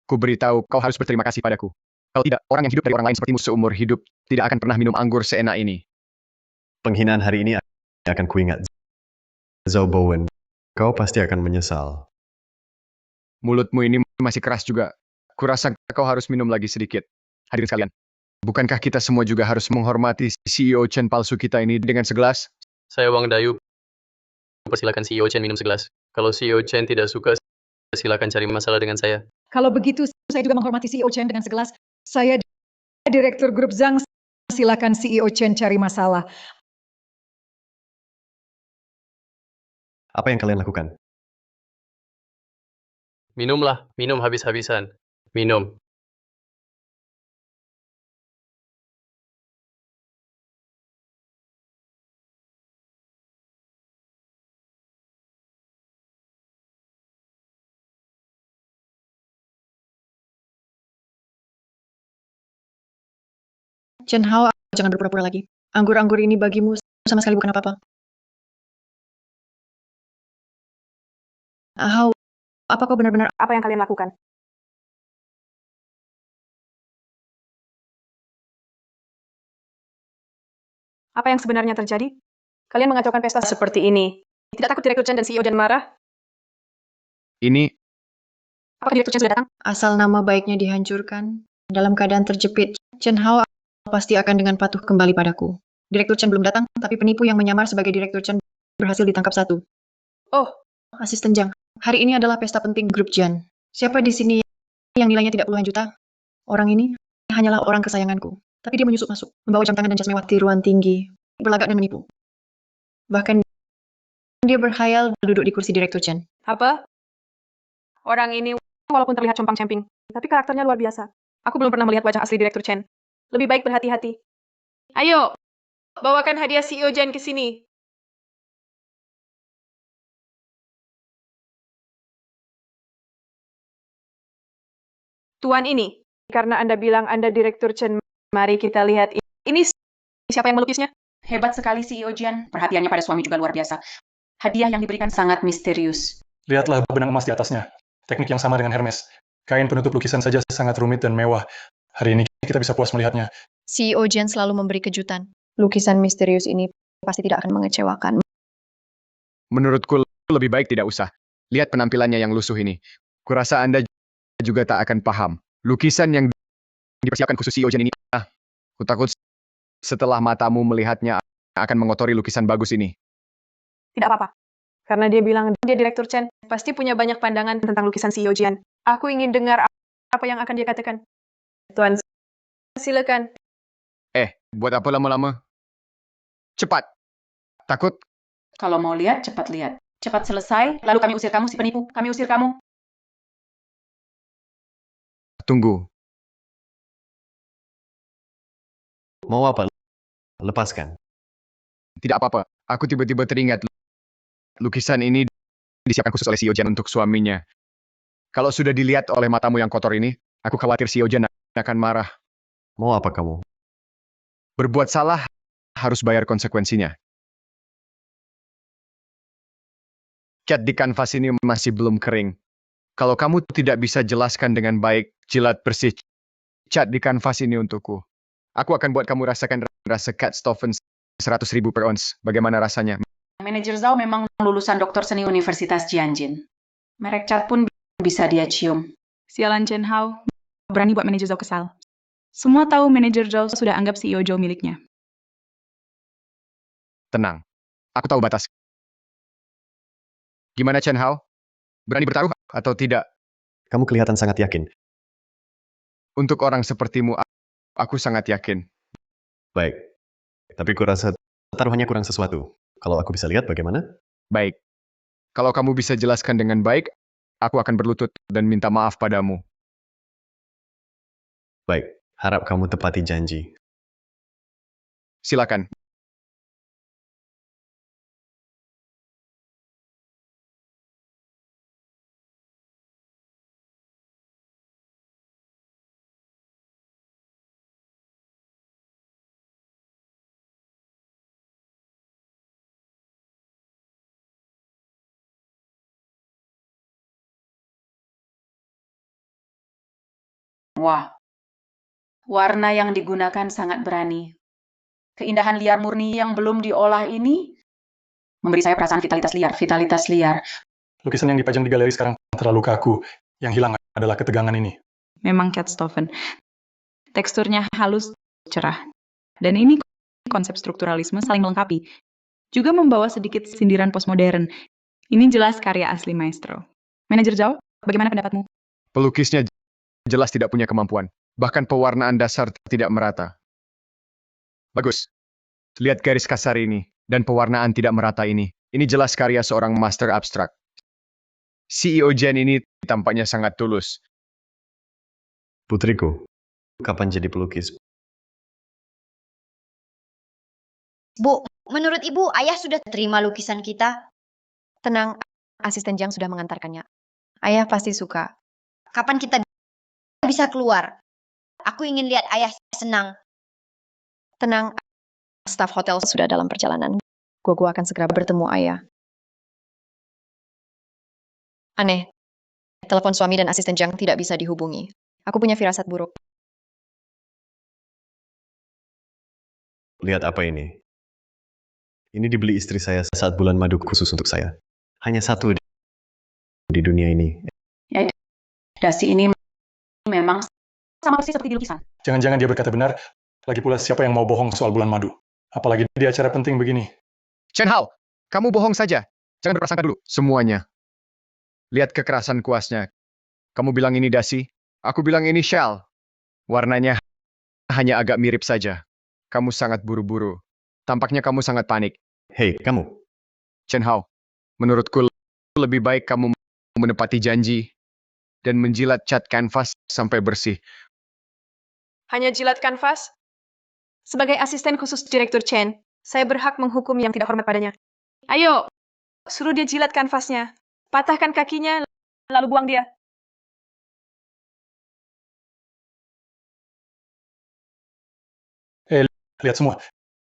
Ku beritahu kau harus berterima kasih padaku. Kalau tidak, orang yang hidup dari orang lain sepertimu seumur hidup tidak akan pernah minum anggur seenak ini. Penghinaan hari ini akan kuingat. Zhao Bowen, kau pasti akan menyesal. Mulutmu ini masih keras juga. Kurasa kau harus minum lagi sedikit. Hadirin sekalian, bukankah kita semua juga harus menghormati CEO Chen palsu kita ini dengan segelas? Saya Wang Dayu. Persilakan CEO Chen minum segelas. Kalau CEO Chen tidak suka, silakan cari masalah dengan saya. Kalau begitu, saya juga menghormati CEO Chen dengan segelas. Saya Direktur Grup Zhang, silakan CEO Chen cari masalah. Apa yang kalian lakukan? Minumlah, minum habis-habisan. Minum. Chen Hao, jangan berpura-pura lagi. Anggur-anggur ini bagimu sama sekali bukan apa-apa. Hao, apa kau benar-benar... Apa yang kalian lakukan? Apa yang sebenarnya terjadi? Kalian mengacaukan pesta seperti ini. Tidak takut Direktur Chen dan CEO Chen marah? Ini, Apakah Direktur Chen sudah datang? Asal nama baiknya dihancurkan, dalam keadaan terjepit, Chen Hao pasti akan dengan patuh kembali padaku. Direktur Chen belum datang, tapi penipu yang menyamar sebagai Direktur Chen berhasil ditangkap satu. Oh, Asisten Zhang, hari ini adalah pesta penting grup Jian. Siapa di sini yang nilainya tidak puluhan juta? Orang ini hanyalah orang kesayanganku. Tapi dia menyusup masuk, membawa jam tangan dan jas mewah tiruan tinggi, berlagak dan menipu. Bahkan dia berkhayal duduk di kursi Direktur Chen. apa? Orang ini walaupun terlihat compang-camping, tapi karakternya luar biasa. Aku belum pernah melihat wajah asli Direktur Chen. Lebih baik berhati-hati. Ayo, bawakan hadiah CEO Chen ke sini. Tuan ini, karena Anda bilang Anda Direktur Chen, mari kita lihat ini siapa yang melukisnya? Hebat sekali CEO Jian. Perhatiannya pada suami juga luar biasa. Hadiah yang diberikan sangat misterius. Lihatlah benang emas di atasnya. Teknik yang sama dengan Hermes. Kain penutup lukisan saja sangat rumit dan mewah. Hari ini kita bisa puas melihatnya. CEO Jen selalu memberi kejutan. Lukisan misterius ini pasti tidak akan mengecewakan. menurutku lebih baik tidak usah. Lihat penampilannya yang lusuh ini. Kurasa Anda juga tak akan paham. Lukisan yang dipersiapkan khusus CEO Jen ini, ku takut setelah matamu melihatnya akan mengotori lukisan bagus ini. Tidak apa-apa. Karena dia bilang dia Direktur Chen, pasti punya banyak pandangan tentang lukisan CEO Jian. Aku ingin dengar apa yang akan dia katakan. Tuan, silakan. Buat apa lama-lama? Cepat! Takut? Kalau mau lihat, cepat lihat. Cepat selesai, lalu kami usir kamu si penipu. Kami usir kamu. Tunggu. Mau apa? Lepaskan. Tidak apa-apa. Aku tiba-tiba teringat. Lukisan ini disiapkan khusus oleh CEO Jen untuk suaminya. Kalau sudah dilihat oleh matamu yang kotor ini, aku khawatir CEO Jen akan marah. Mau apa kamu? Berbuat salah harus bayar konsekuensinya. Cat di kanvas ini masih belum kering. Kalau kamu tidak bisa jelaskan dengan baik, jilat bersih cat di kanvas ini untukku. Aku akan buat kamu rasakan rasa Cat Stoffen 100.000 per ons. Bagaimana rasanya? Manajer Zhao memang lulusan doktor seni Universitas Jianjin. Merek cat pun bisa dia cium. Sialan Chen Hao, berani buat manajer Zhao kesal. Semua tahu manajer Zhao sudah anggap CEO Zhao miliknya. Tenang. Aku tahu batas. Gimana Chen Hao? Berani bertaruh atau tidak? Kamu kelihatan sangat yakin. Untuk orang sepertimu, aku sangat yakin. Baik. Tapi kurasa taruhannya kurang sesuatu. Kalau aku bisa lihat bagaimana? Baik. Kalau kamu bisa jelaskan dengan baik, aku akan berlutut dan minta maaf padamu. Baik. Harap kamu tepati janji. Silakan. Wah, warna yang digunakan sangat berani. Keindahan liar murni yang belum diolah ini memberi saya perasaan vitalitas liar, vitalitas liar. Lukisan yang dipajang di galeri sekarang terlalu kaku. Yang hilang adalah ketegangan ini. Memang Cat Stoffen. Teksturnya halus, cerah. Dan ini konsep strukturalisme saling melengkapi. Juga membawa sedikit sindiran postmodern. Ini jelas karya asli maestro. Manajer Zhao, bagaimana pendapatmu? Pelukisnya jelas tidak punya kemampuan. Bahkan pewarnaan dasar tidak merata. Bagus. Lihat garis kasar ini, dan pewarnaan tidak merata ini. Ini jelas karya seorang master abstrak. CEO Jen ini tampaknya sangat tulus. Putriku, kapan jadi pelukis? Bu, menurut ibu, ayah sudah terima lukisan kita? Tenang, asisten Jiang sudah mengantarkannya. Ayah pasti suka. Kapan kita bisa keluar? Aku ingin lihat ayah senang. Tenang, staf hotel sudah dalam perjalanan. Gua akan segera bertemu ayah. Aneh, telepon suami dan asisten Jiang tidak bisa dihubungi. Aku punya firasat buruk. Lihat apa ini? Ini dibeli istri saya saat bulan madu khusus untuk saya. Hanya satu di dunia ini. Ya, dasi ini memang sama persis seperti di lukisan. Jangan-jangan dia berkata benar. Lagi pula siapa yang mau bohong soal bulan madu? Apalagi di acara penting begini. Chen Hao, kamu bohong saja. Jangan berprasangka dulu. Semuanya. Lihat kekerasan kuasnya. Kamu bilang ini dasi, aku bilang ini shell. Warnanya hanya agak mirip saja. Kamu sangat buru-buru. Tampaknya kamu sangat panik. Hei, kamu. Chen Hao, menurutku lebih baik kamu menepati janji dan menjilat cat kanvas sampai bersih. Hanya jilat kanvas? Sebagai asisten khusus Direktur Chen, saya berhak menghukum yang tidak hormat padanya. Ayo, suruh dia jilat kanvasnya. Patahkan kakinya, lalu buang dia. Lihat semua.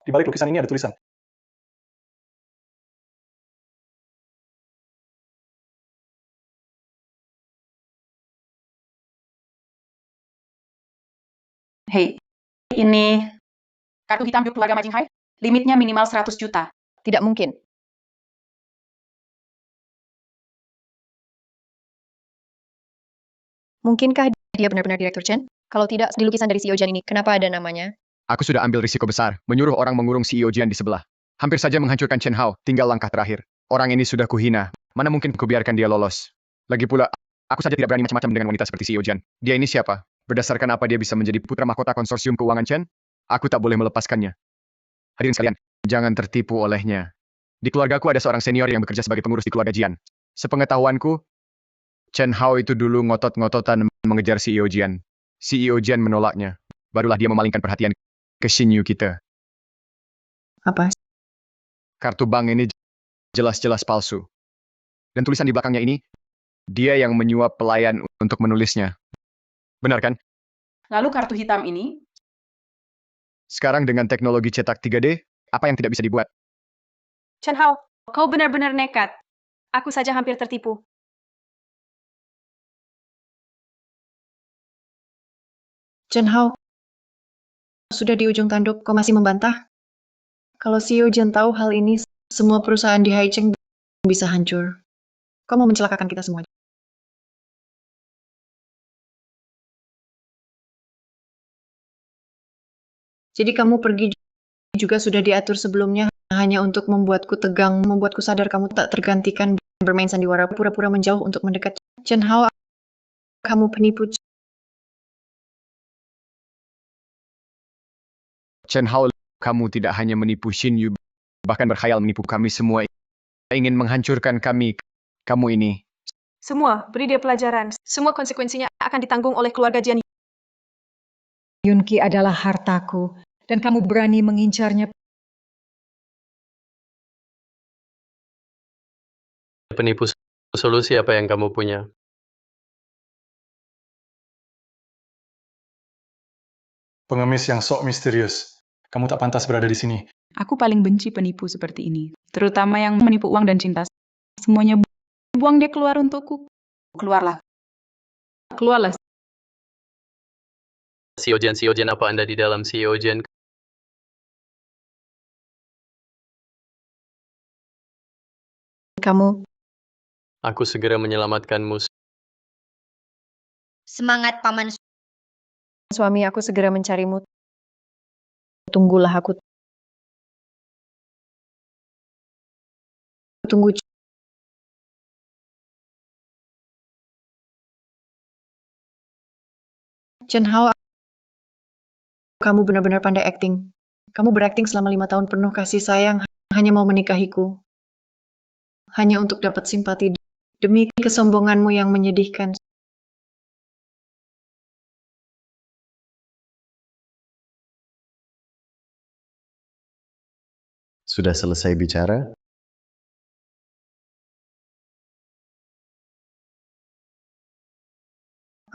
Di balik lukisan ini ada tulisan. Hei, ini kartu hitam biru keluarga Majing Hai. Limitnya minimal 100 juta. Tidak mungkin. Mungkinkah dia benar-benar Direktur Chen? Kalau tidak, di lukisan dari CEO Jian ini, kenapa ada namanya? Aku sudah ambil risiko besar, menyuruh orang mengurung CEO Jian di sebelah. Hampir saja menghancurkan Chen Hao, tinggal langkah terakhir. Orang ini sudah kuhina, mana mungkin kubiarkan dia lolos. Lagi pula, aku saja tidak berani macam-macam dengan wanita seperti CEO Jian. Dia ini siapa? Berdasarkan apa dia bisa menjadi putra mahkota konsorsium keuangan Chen? Aku tak boleh melepaskannya. Hadirin sekalian, jangan tertipu olehnya. Di keluargaku ada seorang senior yang bekerja sebagai pengurus di keluarga Jian. Sepengetahuanku, Chen Hao itu dulu ngotot-ngototan mengejar CEO Jian. CEO Jian menolaknya. Barulah dia memalingkan perhatian ke Xinyu kita. Apa? Kartu bank ini jelas-jelas palsu. Dan tulisan di belakangnya ini, dia yang menyuap pelayan untuk menulisnya. Benar kan? Lalu kartu hitam ini, Sekarang dengan teknologi cetak 3D, apa yang tidak bisa dibuat? Chen Hao, kau benar-benar nekat. Aku saja hampir tertipu. Chen Hao, sudah di ujung tanduk, kau masih membantah? Kalau CEO Jen tahu hal ini, semua perusahaan di Haicheng bisa hancur. Kau mau mencelakakan kita semua. Jadi kamu pergi juga sudah diatur sebelumnya hanya untuk membuatku tegang, membuatku sadar kamu tak tergantikan bermain sandiwara pura-pura menjauh untuk mendekat. Chen Hao, kamu penipu. Chen Hao, kamu tidak hanya menipu Xin Yu, bahkan berkhayal menipu kami semua. Ingin menghancurkan kami. Kamu ini. Semua, beri dia pelajaran. Semua konsekuensinya akan ditanggung oleh keluarga Jian. Yunki adalah hartaku, dan kamu berani mengincarnya. Penipu, solusi apa yang kamu punya? Pengemis yang sok misterius. Kamu tak pantas berada di sini. Aku paling benci penipu seperti ini, terutama yang menipu uang dan cinta. Semuanya buang dia keluar untukku. Keluarlah. Keluarlah. CEO Jen, apa Anda di dalam CEO Jen? Kamu, Aku segera menyelamatkanmu. Semangat Paman. suami aku segera mencarimu. Tunggulah aku. Tunggu. Chen Hao, kamu benar-benar pandai akting. Kamu berakting selama 5 tahun penuh kasih sayang, hanya mau menikahiku. Hanya untuk dapat simpati demi kesombonganmu yang menyedihkan. Sudah selesai bicara?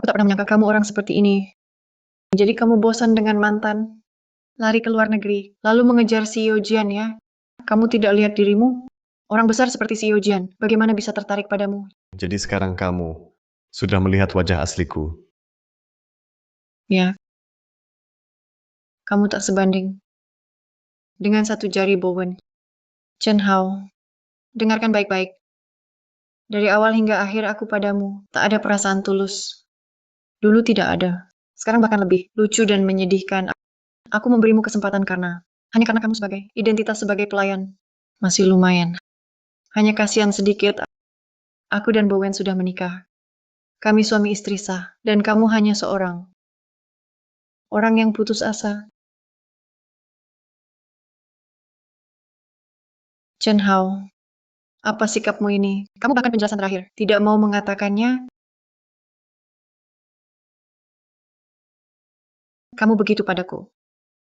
Aku tak pernah menyangka kamu orang seperti ini. Jadi kamu bosan dengan mantan, lari ke luar negeri, lalu mengejar CEO Jian ya? Kamu tidak lihat dirimu? Orang besar seperti CEO Jian, bagaimana bisa tertarik padamu? Jadi sekarang kamu sudah melihat wajah asliku. Ya, kamu tak sebanding. Dengan satu jari Bowen. Chen Hao, dengarkan baik-baik. Dari awal hingga akhir aku padamu, tak ada perasaan tulus. Dulu tidak ada. Sekarang bahkan lebih lucu dan menyedihkan. Aku memberimu kesempatan hanya karena kamu sebagai identitas sebagai pelayan. Masih lumayan. Hanya kasihan sedikit. Aku dan Bowen sudah menikah. Kami suami istri sah, dan kamu hanya seorang. Orang yang putus asa. Chen Hao, apa sikapmu ini? Kamu bahkan penjelasan terakhir. Tidak mau mengatakannya. Kamu begitu padaku.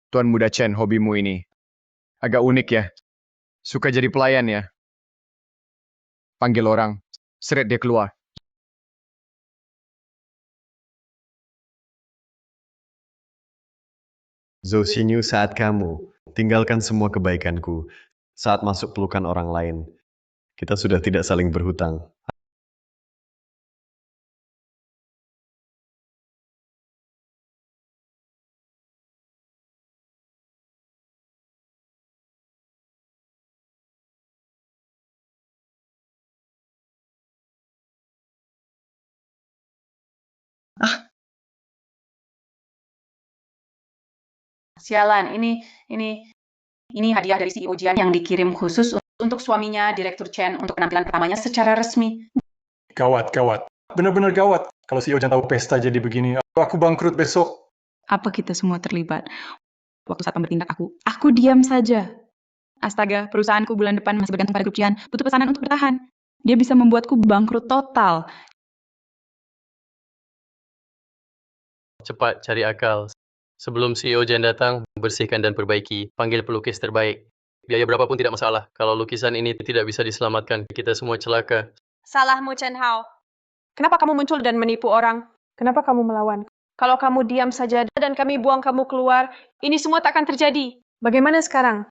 Tuan Muda Chen, hobimu ini. Agak unik ya. Suka jadi pelayan ya. Panggil orang. Seret dia keluar. Zhou Xinyu, saat kamu tinggalkan semua kebaikanku, saat masuk pelukan orang lain, kita sudah tidak saling berhutang. Sialan, ini hadiah dari CEO Jian yang dikirim khusus untuk suaminya, Direktur Chen, untuk penampilan pertamanya secara resmi. Gawat, gawat. Benar-benar gawat. Kalau CEO Jen tahu pesta jadi begini, aku bangkrut besok. Apa kita semua terlibat? Waktu saat bertindak aku diam saja. Astaga, perusahaanku bulan depan masih bergantung pada grup Jian, butuh pesanan untuk bertahan. Dia bisa membuatku bangkrut total. Cepat cari akal. Sebelum CEO Jen datang, bersihkan dan perbaiki. Panggil pelukis terbaik. Biaya berapapun tidak masalah. Kalau lukisan ini tidak bisa diselamatkan, kita semua celaka. Salahmu, Chen Hao. Kenapa kamu muncul dan menipu orang? Kenapa kamu melawan? Kalau kamu diam saja dan kami buang kamu keluar, ini semua tak akan terjadi. Bagaimana sekarang?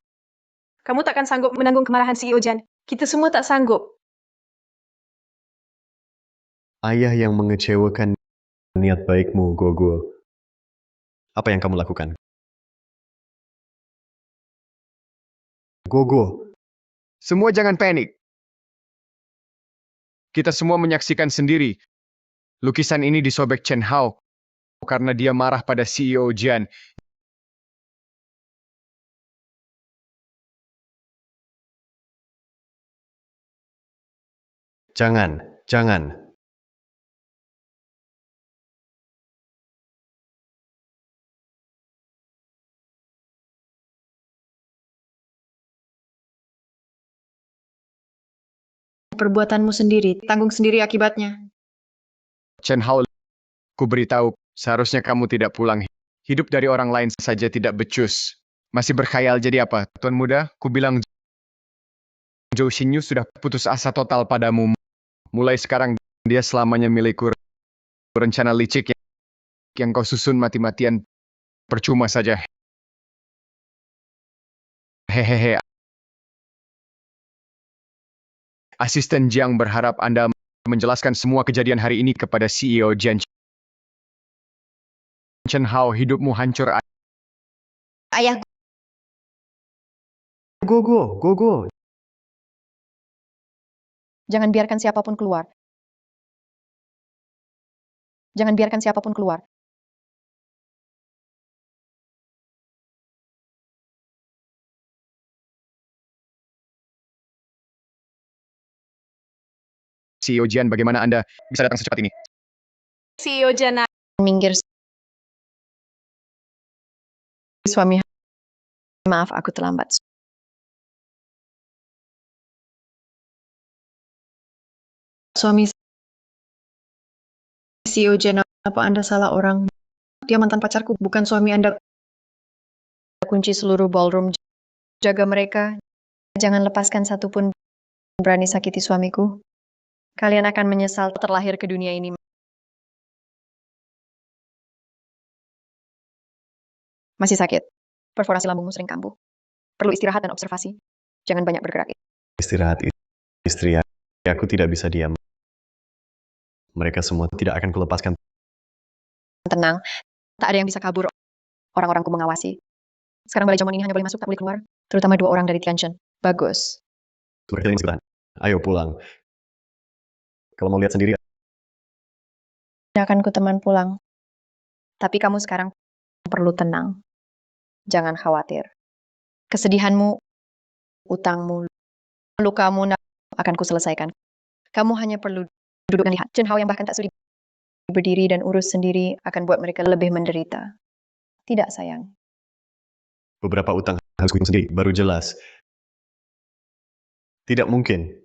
Kamu takkan sanggup menanggung kemarahan CEO Jan. Kita semua tak sanggup. Ayah yang mengecewakan niat baikmu, Gogo. Apa yang kamu lakukan? Gogo. Semua jangan panik. Kita semua menyaksikan sendiri. Lukisan ini disobek Chen Hao karena dia marah pada CEO Jian. Jangan. Perbuatanmu sendiri, tanggung sendiri akibatnya. Chen Hao, ku beritahu, seharusnya kamu tidak pulang. Hidup dari orang lain saja tidak becus. Masih berkhayal jadi apa? Tuan muda, ku bilang Zhou Xinyu sudah putus asa total padamu. Mulai sekarang dia selamanya milikku. Rencana licik yang kau susun mati-matian percuma saja. Hehehe. Asisten Jiang berharap Anda menjelaskan semua kejadian hari ini kepada CEO Jian. Chen Hao, hidupmu hancur. Ayah, Gogo. Jangan biarkan siapapun keluar. Jangan biarkan siapapun keluar. CEO Jian, bagaimana Anda bisa datang secepat ini? CEO Jana. Minggir. Suami, maaf aku terlambat. Suami CEO Jen, apa Anda salah orang? Dia mantan pacarku, bukan suami Anda. Kunci seluruh ballroom. Jaga mereka. Jangan lepaskan satupun berani sakiti suamiku. Kalian akan menyesal terlahir ke dunia ini. Masih sakit. Perforasi lambungmu sering kambuh. Perlu istirahat dan observasi. Jangan banyak bergerak. Istirahat istri. Aku tidak bisa diam. Mereka semua tidak akan kulepaskan. Tenang. Tak ada yang bisa kabur. Orang-orangku mengawasi. Sekarang balai jamuan ini hanya boleh masuk, tak boleh keluar. Terutama 2 orang dari Tianchen. Bagus. Ayo pulang. Kalau mau lihat sendiri. Tidak akan ku teman pulang. Tapi kamu sekarang perlu tenang. Jangan khawatir. Kesedihanmu, utangmu, lukamu akan ku selesaikan. Kamu hanya perlu duduk dan lihat. Chen Hao yang bahkan tak sudi berdiri dan urus sendiri akan buat mereka lebih menderita. Tidak, sayang. Beberapa utang harus kuhitung sendiri, baru jelas. Tidak mungkin.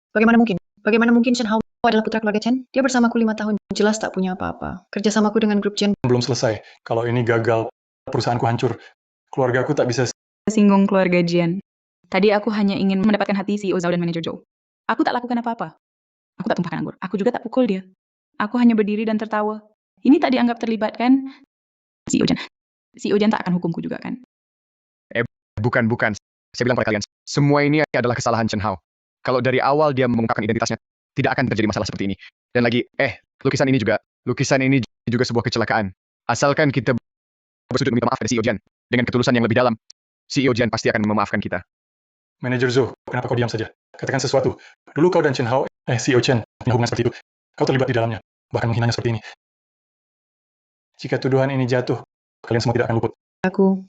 Bagaimana mungkin? Bagaimana mungkin Chen Hao adalah putra keluarga Chen? Dia bersamaku 5 tahun, jelas tak punya apa-apa. Kerjasamaku dengan grup Chen Belum selesai. Kalau ini gagal, perusahaanku hancur. Keluargaku tak bisa Singgung keluarga Jian. Tadi aku hanya ingin mendapatkan hati CEO Zhao dan manajer Zhou. Aku tak lakukan apa-apa. Aku tak tumpahkan anggur. Aku juga tak pukul dia. Aku hanya berdiri dan tertawa. Ini tak dianggap terlibat, kan? CEO Jian. CEO Jian tak akan hukumku juga, kan? Bukan. Saya bilang pada kalian, semua ini adalah kesalahan Chen Hao. Kalau dari awal dia mengungkapkan identitasnya, tidak akan terjadi masalah seperti ini. Dan lagi, lukisan ini juga sebuah kecelakaan. Asalkan kita bersudut minta maaf pada CEO Jian, dengan ketulusan yang lebih dalam, CEO Jian pasti akan memaafkan kita. Manajer Zhou, kenapa kau diam saja? Katakan sesuatu. Dulu kau dan Chen Hao, CEO Chen, punya hubungan seperti itu. Kau terlibat di dalamnya, bahkan menghinanya seperti ini. Jika tuduhan ini jatuh, kalian semua tidak akan luput. aku.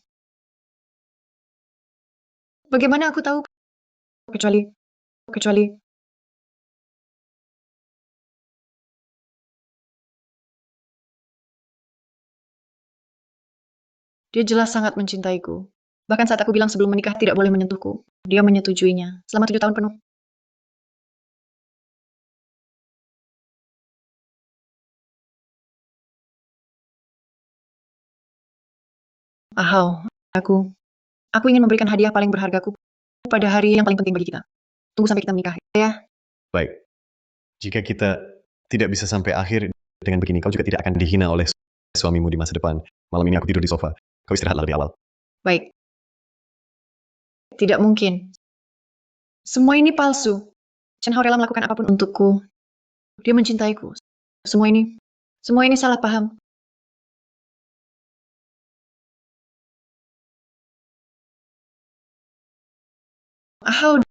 Bagaimana aku tahu? Kecuali dia jelas sangat mencintaiku. Bahkan saat aku bilang sebelum menikah tidak boleh menyentuhku, dia menyetujuinya selama 7 tahun penuh. Ahau, aku ingin memberikan hadiah paling berhargaku pada hari yang paling penting bagi kita. Tunggu sampai kita menikah, ya. Baik. Jika kita tidak bisa sampai akhir dengan begini, kau juga tidak akan dihina oleh suamimu di masa depan. Malam ini aku tidur di sofa. Kau istirahatlah lebih awal. Baik. Tidak mungkin. Semua ini palsu. Chen Hao rela melakukan apapun untukku. Dia mencintaiku. Semua ini salah paham. How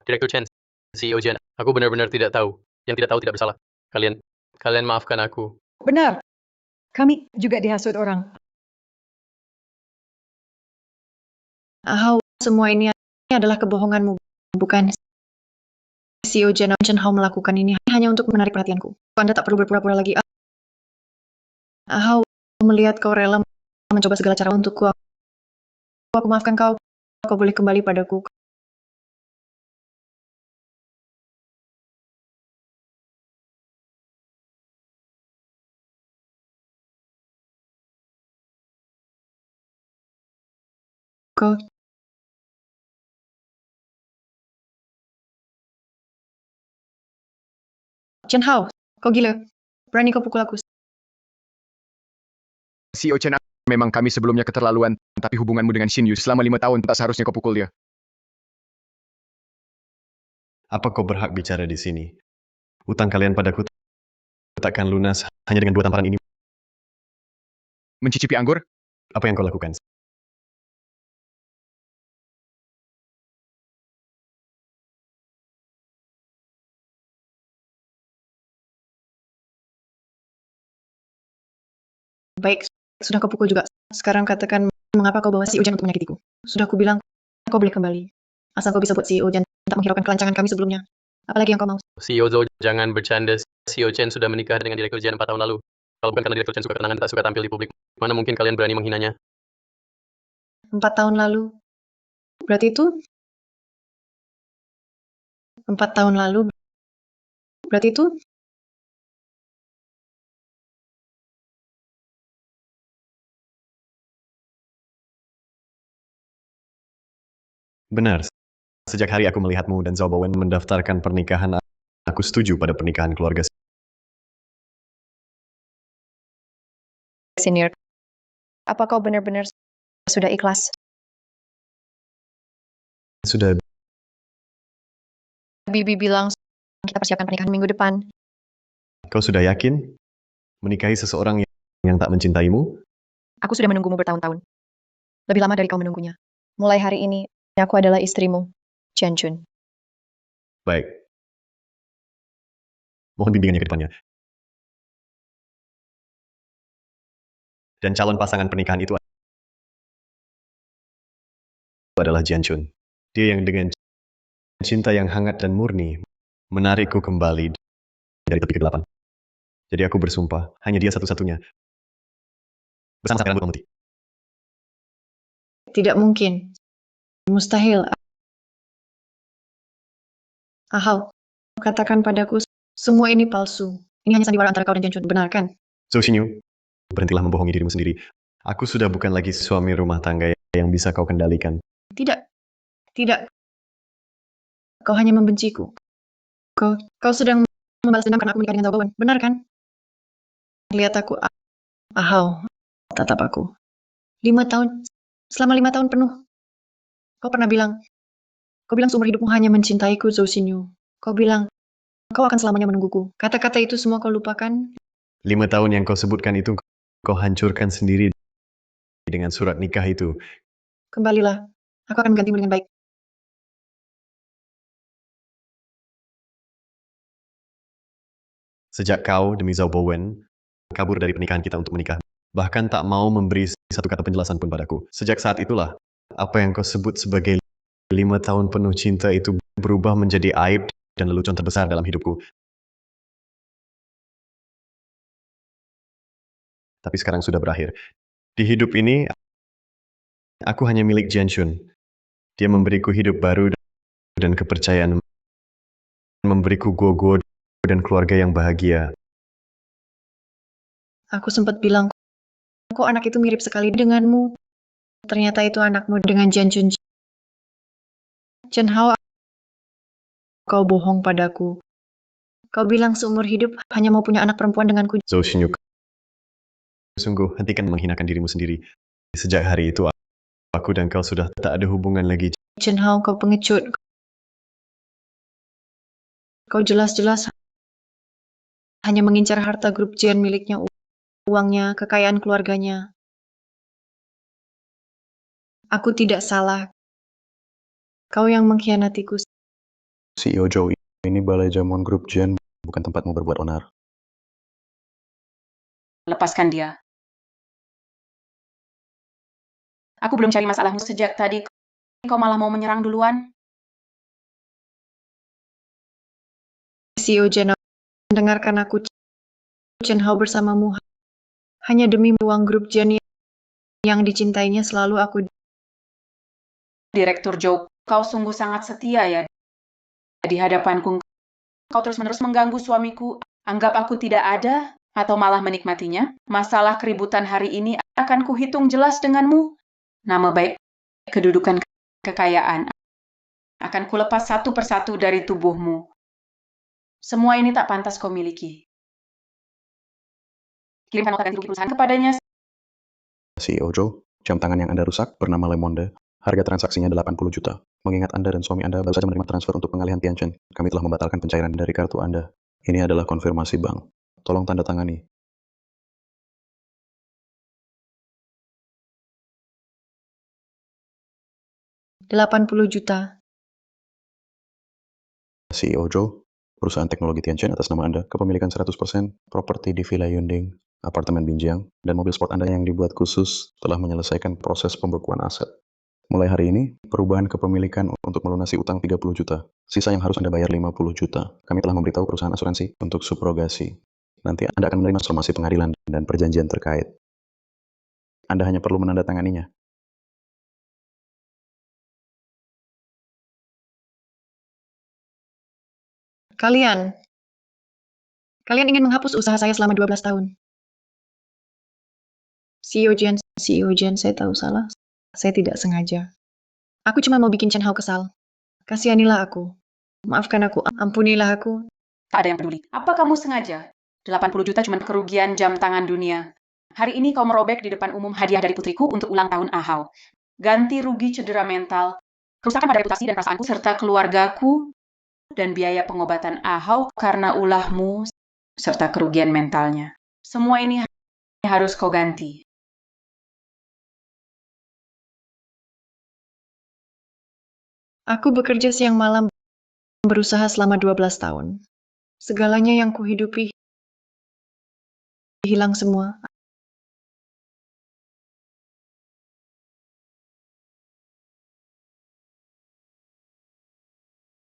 Direktur Chen, CEO Jen, aku benar-benar tidak tahu. Yang tidak tahu tidak bersalah. Kalian maafkan aku. Benar, kami juga dihasut orang. How semua ini adalah kebohonganmu, bukan CEO Chen Hao melakukan ini hanya untuk menarik perhatianku. Anda tak perlu berpura-pura lagi. How melihat kau rela mencoba segala cara untukku. Aku maafkan kau. Kau boleh kembali padaku. Kau Chen Hao, kau gila. Berani kau pukul aku. CEO Chen, memang kami sebelumnya keterlaluan, tapi hubunganmu dengan Shin Yu selama 5 tahun tak seharusnya kau pukul dia. Apa kau berhak bicara di sini? Utang kalian padaku takkan lunas hanya dengan 2 tamparan ini. Mencicipi anggur? Apa yang kau lakukan? Baik, sudah kau pukul juga. Sekarang katakan mengapa kau bawa CEO Chen untuk menyakitiku. Sudah aku bilang, kau boleh kembali. Asal kau bisa buat CEO Chen tak menghiraukan kelancangan kami sebelumnya. Apalagi yang kau mau. CEO Zhou, jangan bercanda. CEO Chen sudah menikah dengan Direktur Jen 4 tahun lalu. Kalau bukan karena Direktur Chen suka kenangan tak suka tampil di publik, mana mungkin kalian berani menghinanya? 4 tahun lalu. Berarti itu 4 tahun lalu. Berarti itu Benar. Sejak hari aku melihatmu dan Zhao Bowen mendaftarkan pernikahan, aku setuju pada pernikahan keluarga. Senior, apa kau benar-benar sudah ikhlas? Sudah. Bibi bilang kita persiapkan pernikahan minggu depan. Kau sudah yakin menikahi seseorang yang tak mencintaimu? Aku sudah menunggumu bertahun-tahun. Lebih lama dari kau menunggunya. Mulai hari ini, aku adalah istrimu, Chen Chun. Baik. Mohon bimbingannya ke depannya. Dan calon pasangan pernikahan itu adalah Jian Chun. Dia yang dengan cinta yang hangat dan murni menarikku kembali dari tepi kegelapan. Jadi aku bersumpah, hanya dia satu-satunya. Bersama sang rambut memutih. tidak mungkin. Mustahil. Ahau, katakan padaku, semua ini palsu. Ini hanya sandiwara antara kau dan Chen Chun, benar kan? Zhou Xinyu, berhentilah membohongi dirimu sendiri. Aku sudah bukan lagi suami rumah tangga yang bisa kau kendalikan. Tidak. Tidak. Kau hanya membenciku. Kau sedang membalas dendam karena aku menikah dengan Zhao Bowen, benar kan? Lihat aku. Ahau, tatap aku. 5 tahun. Selama 5 tahun penuh. Kau bilang seumur hidupmu hanya mencintaiku, Zhou Xinyu. Kau bilang, kau akan selamanya menungguku. Kata-kata itu semua kau lupakan. 5 tahun yang kau sebutkan itu, kau hancurkan sendiri dengan surat nikah itu. Kembalilah. Aku akan menggantimu dengan baik. Sejak kau demi Zhao Bowen kabur dari pernikahan kita untuk menikah, bahkan tak mau memberi satu kata penjelasan pun padaku. Sejak saat itulah, apa yang kau sebut sebagai 5 tahun penuh cinta itu berubah menjadi aib dan lelucon terbesar dalam hidupku. Tapi sekarang sudah berakhir. Di hidup ini, aku hanya milik Jian Chun. Dia memberiku hidup baru dan kepercayaan, memberiku guo-guo dan keluarga yang bahagia. Aku sempat bilang, kok anak itu mirip sekali denganmu. Ternyata itu anakmu dengan Jian Chun. Chen Hao, kau bohong padaku. Kau bilang seumur hidup hanya mau punya anak perempuan denganku. Zhou Xinyu, sungguh hentikan menghinakan dirimu sendiri. Sejak hari itu, aku dan kau sudah tak ada hubungan lagi. Chen Hao, kau pengecut. Kau jelas-jelas hanya mengincar harta grup Jian miliknya, uangnya, kekayaan keluarganya. Aku tidak salah. Kau yang mengkhianatiku. CEO Joe, ini balai jamuan grup Jian, bukan tempatmu berbuat onar. Lepaskan dia. Aku belum cari masalahmu sejak tadi. Kau malah mau menyerang duluan. CEO Jian, dengarkan aku. Chen Hao bersamamu hanya demi uang grup Jian yang dicintainya selalu aku. Direktur Joe, kau sungguh sangat setia ya di hadapanku. Kau terus-menerus mengganggu suamiku. Anggap aku tidak ada atau malah menikmatinya. Masalah keributan hari ini akan kuhitung jelas denganmu. Nama baik, kedudukan, kekayaan akan kulepas satu persatu dari tubuhmu. Semua ini tak pantas kau miliki. Kirimkan nota ganti rugi perusahaan kepadanya. CEO Joe, jam tangan yang Anda rusak bernama Le Monde. Harga transaksinya 80 juta. Mengingat Anda dan suami Anda baru saja menerima transfer untuk pengalihan Tianchen, kami telah membatalkan pencairan dari kartu Anda. Ini adalah konfirmasi bank. Tolong tanda tangani. $80 juta. CEO Joe, perusahaan teknologi Tianchen atas nama Anda, kepemilikan 100% properti di Villa Yunding, apartemen Binjiang, dan mobil sport Anda yang dibuat khusus telah menyelesaikan proses pembekuan aset. Mulai hari ini, perubahan kepemilikan untuk melunasi utang 30 juta. Sisa yang harus Anda bayar 50 juta. Kami telah memberitahu perusahaan asuransi untuk subrogasi. Nanti Anda akan menerima informasi pengadilan dan perjanjian terkait. Anda hanya perlu menandatanganinya. Kalian ingin menghapus usaha saya selama 12 tahun. CEO Jian, saya tahu salah. Saya tidak sengaja. Aku cuma mau bikin Chen Hao kesal. Kasihanilah aku. Maafkan aku, ampunilah aku. Tak ada yang peduli. Apa kamu sengaja? 80 juta cuma kerugian jam tangan dunia. Hari ini kau merobek di depan umum hadiah dari putriku untuk ulang tahun Ahau. Ganti rugi cedera mental, kerusakan pada reputasi dan perasaanku serta keluargaku, dan biaya pengobatan Ahau karena ulahmu serta kerugian mentalnya. Semua ini harus kau ganti. Aku bekerja siang malam, berusaha selama 12 tahun. Segalanya yang kuhidupi hilang semua.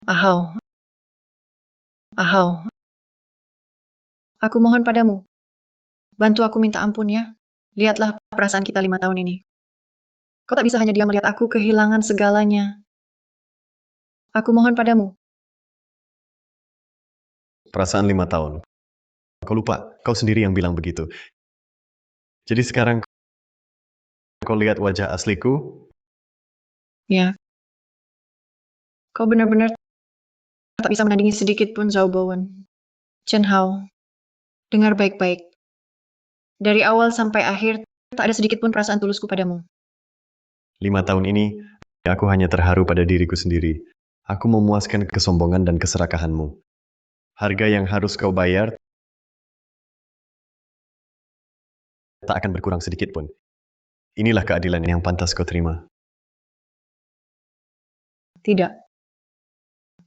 Ahau. Aku mohon padamu. Bantu aku minta ampun ya. Lihatlah perasaan kita 5 tahun ini. Kau tak bisa hanya diam melihat aku kehilangan segalanya. Aku mohon padamu. Perasaan 5 tahun. Kau lupa, kau sendiri yang bilang begitu. Jadi sekarang kau lihat wajah asliku? Ya. Kau benar-benar tak bisa menandingi sedikit pun Zhao Bowen. Chen Hao, dengar baik-baik. Dari awal sampai akhir, tak ada sedikit pun perasaan tulusku padamu. 5 tahun ini, aku hanya terharu pada diriku sendiri. Aku memuaskan kesombongan dan keserakahanmu. Harga yang harus kau bayar tak akan berkurang sedikit pun. Inilah keadilan yang pantas kau terima. Tidak.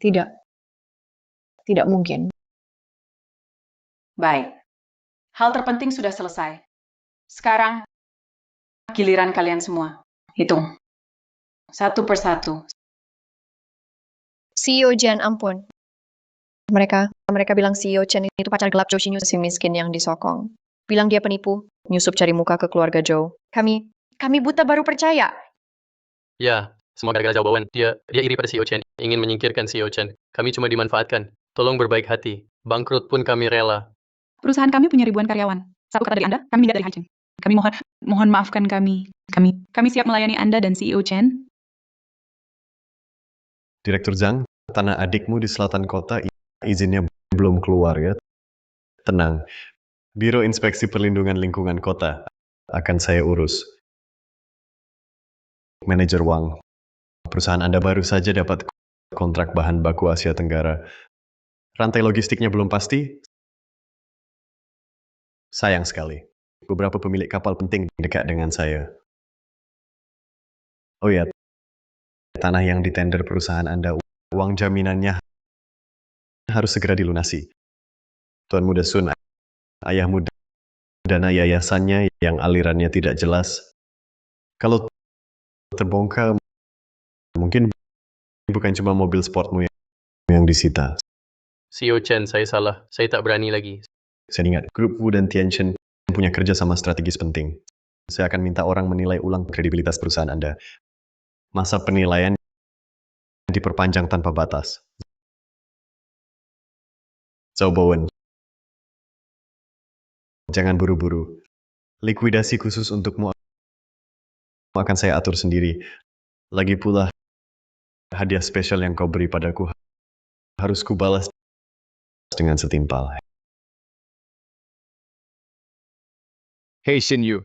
Tidak mungkin. Baik. Hal terpenting sudah selesai. Sekarang, giliran kalian semua. Hitung. Satu persatu. CEO Jian, ampun. Mereka bilang CEO Chen itu pacar gelap Zhou Xinyu, si miskin yang disokong. Bilang dia penipu, nyusup cari muka ke keluarga Zhou. Kami buta baru percaya. Ya, semua gara-gara Zhao Bowen. Dia iri pada CEO Chen, ingin menyingkirkan CEO Chen. Kami cuma dimanfaatkan. Tolong berbaik hati. Bangkrut pun kami rela. Perusahaan kami punya ribuan karyawan. Satu kata dari Anda, kami tidak dari Hanchen. Kami mohon maafkan kami. Kami siap melayani Anda dan CEO Chen. Direktur Zhang, tanah adikmu di selatan kota izinnya belum keluar ya. Tenang, Biro Inspeksi Perlindungan Lingkungan Kota akan saya urus. Manajer Wang, Perusahaan Anda baru saja dapat kontrak bahan baku Asia Tenggara. Rantai logistiknya belum pasti. Sayang sekali. Beberapa pemilik kapal penting dekat dengan saya. Oh ya, tanah yang ditender perusahaan Anda, uang jaminannya harus segera dilunasi. Tuan Muda Sun, ayah muda, dana yayasannya yang alirannya tidak jelas. Kalau terbongkar, mungkin bukan cuma mobil sportmu yang disita. CEO Chen, saya salah. Saya tak berani lagi. Saya ingat, grup Wu dan Tianchen punya kerjasama strategis penting. Saya akan minta orang menilai ulang kredibilitas perusahaan Anda. Masa penilaian diperpanjang tanpa batas. Zhao Bowen, jangan buru-buru. Likuidasi khusus untukmu akan saya atur sendiri. Lagi pula, hadiah spesial yang kau beri padaku harus kubalas dengan setimpal. Hei Shin Yu.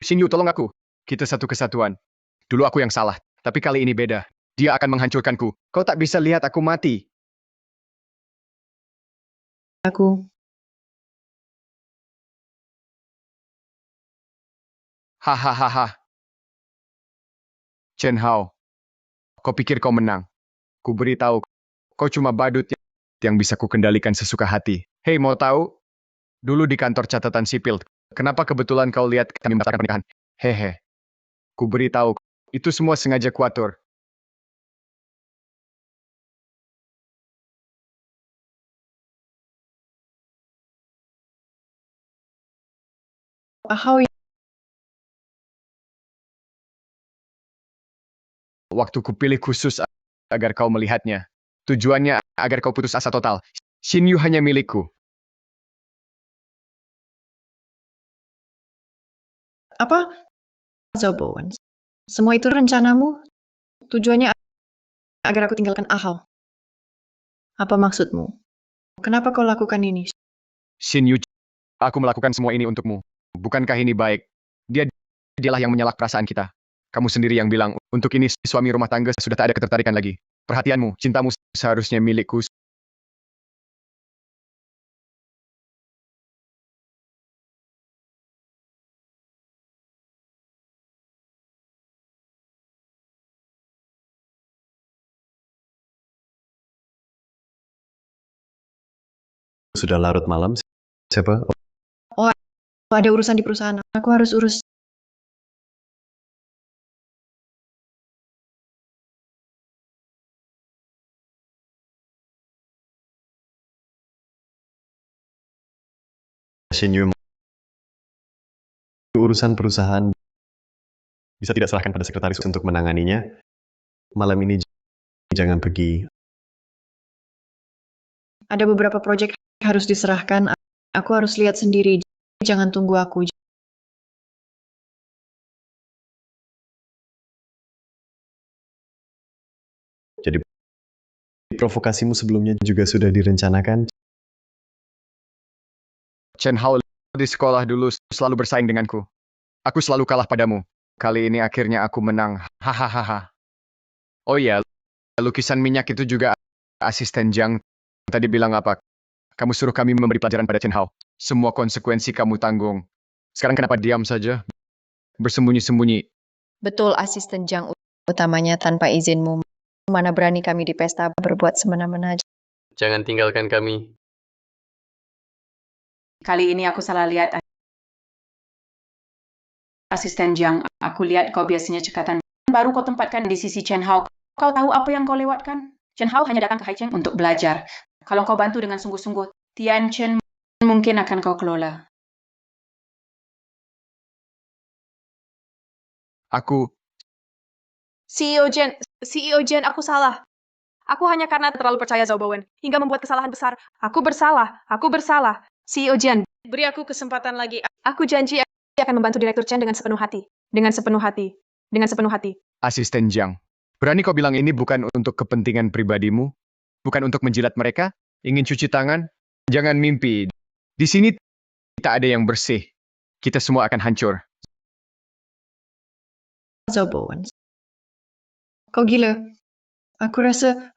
Shin Yu, tolong aku. Kita satu kesatuan. Dulu aku yang salah, tapi kali ini beda. Dia akan menghancurkanku. Kau tak bisa lihat aku mati. Aku, Hahaha. Chen Hao, kau pikir kau menang? Ku beritahu, kau cuma badut yang bisa ku kendalikan sesuka hati. Hei, mau tahu? Dulu di kantor catatan sipil, kenapa kebetulan kau lihat kami membatalkan pernikahan? Hehe. Ku beritahu, itu semua sengaja kuatur. Ahau, Waktu ku pilih khusus agar kau melihatnya. Tujuannya agar kau putus asa total. Shin Yu hanya milikku. apa? Zhao Bowen. Semua itu rencanamu? Tujuannya agar aku tinggalkan Ahau. Apa maksudmu? Kenapa kau lakukan ini? Shin Yu, aku melakukan semua ini untukmu. Bukankah ini baik? Dialah yang menyalak perasaan kita. Kamu sendiri yang bilang, untuk ini suami rumah tangga sudah tak ada ketertarikan lagi. Perhatianmu, cintamu seharusnya milikku. Sudah larut malam, siapa? Oh, ada urusan di perusahaan. Aku harus urus. Shin Yu, urusan perusahaan bisa tidak serahkan pada sekretaris untuk menanganinya. Malam ini jangan pergi. Ada beberapa proyek harus diserahkan. Aku harus lihat sendiri. Jangan tunggu aku. Jadi provokasimu sebelumnya juga sudah direncanakan. Chen Hao di sekolah dulu selalu bersaing denganku. Aku selalu kalah padamu. Kali ini akhirnya aku menang. Hahaha. Oh iya, lukisan minyak itu juga asisten Jiang tadi bilang apa? Kamu suruh kami memberi pelajaran pada Chen Hao. Semua konsekuensi kamu tanggung. Sekarang kenapa diam saja? Bersembunyi-sembunyi. Betul, asisten Jang utamanya tanpa izinmu. Mana berani kami di pesta berbuat semena-mena. Jangan tinggalkan kami. Kali ini aku salah lihat asisten Jiang. Aku lihat kau biasanya cekatan. Baru kau tempatkan di sisi Chen Hao. Kau tahu apa yang kau lewatkan? Chen Hao hanya datang ke Haicheng untuk belajar. Kalau kau bantu dengan sungguh-sungguh, Tian Chen mungkin akan kau kelola. Aku, CEO Jen, aku salah. Aku hanya karena terlalu percaya Zhao Bowen, hingga membuat kesalahan besar. Aku bersalah. CEO Jen, beri aku kesempatan lagi. Aku janji akan membantu Direktur Chen dengan sepenuh hati. Dengan sepenuh hati. asisten Jiang. Berani kau bilang ini bukan untuk kepentingan pribadimu? Bukan untuk menjilat mereka? Ingin cuci tangan? Jangan mimpi. Di sini tak ada yang bersih. Kita semua akan hancur. Zhao Bowen. Kau gila. Aku rasa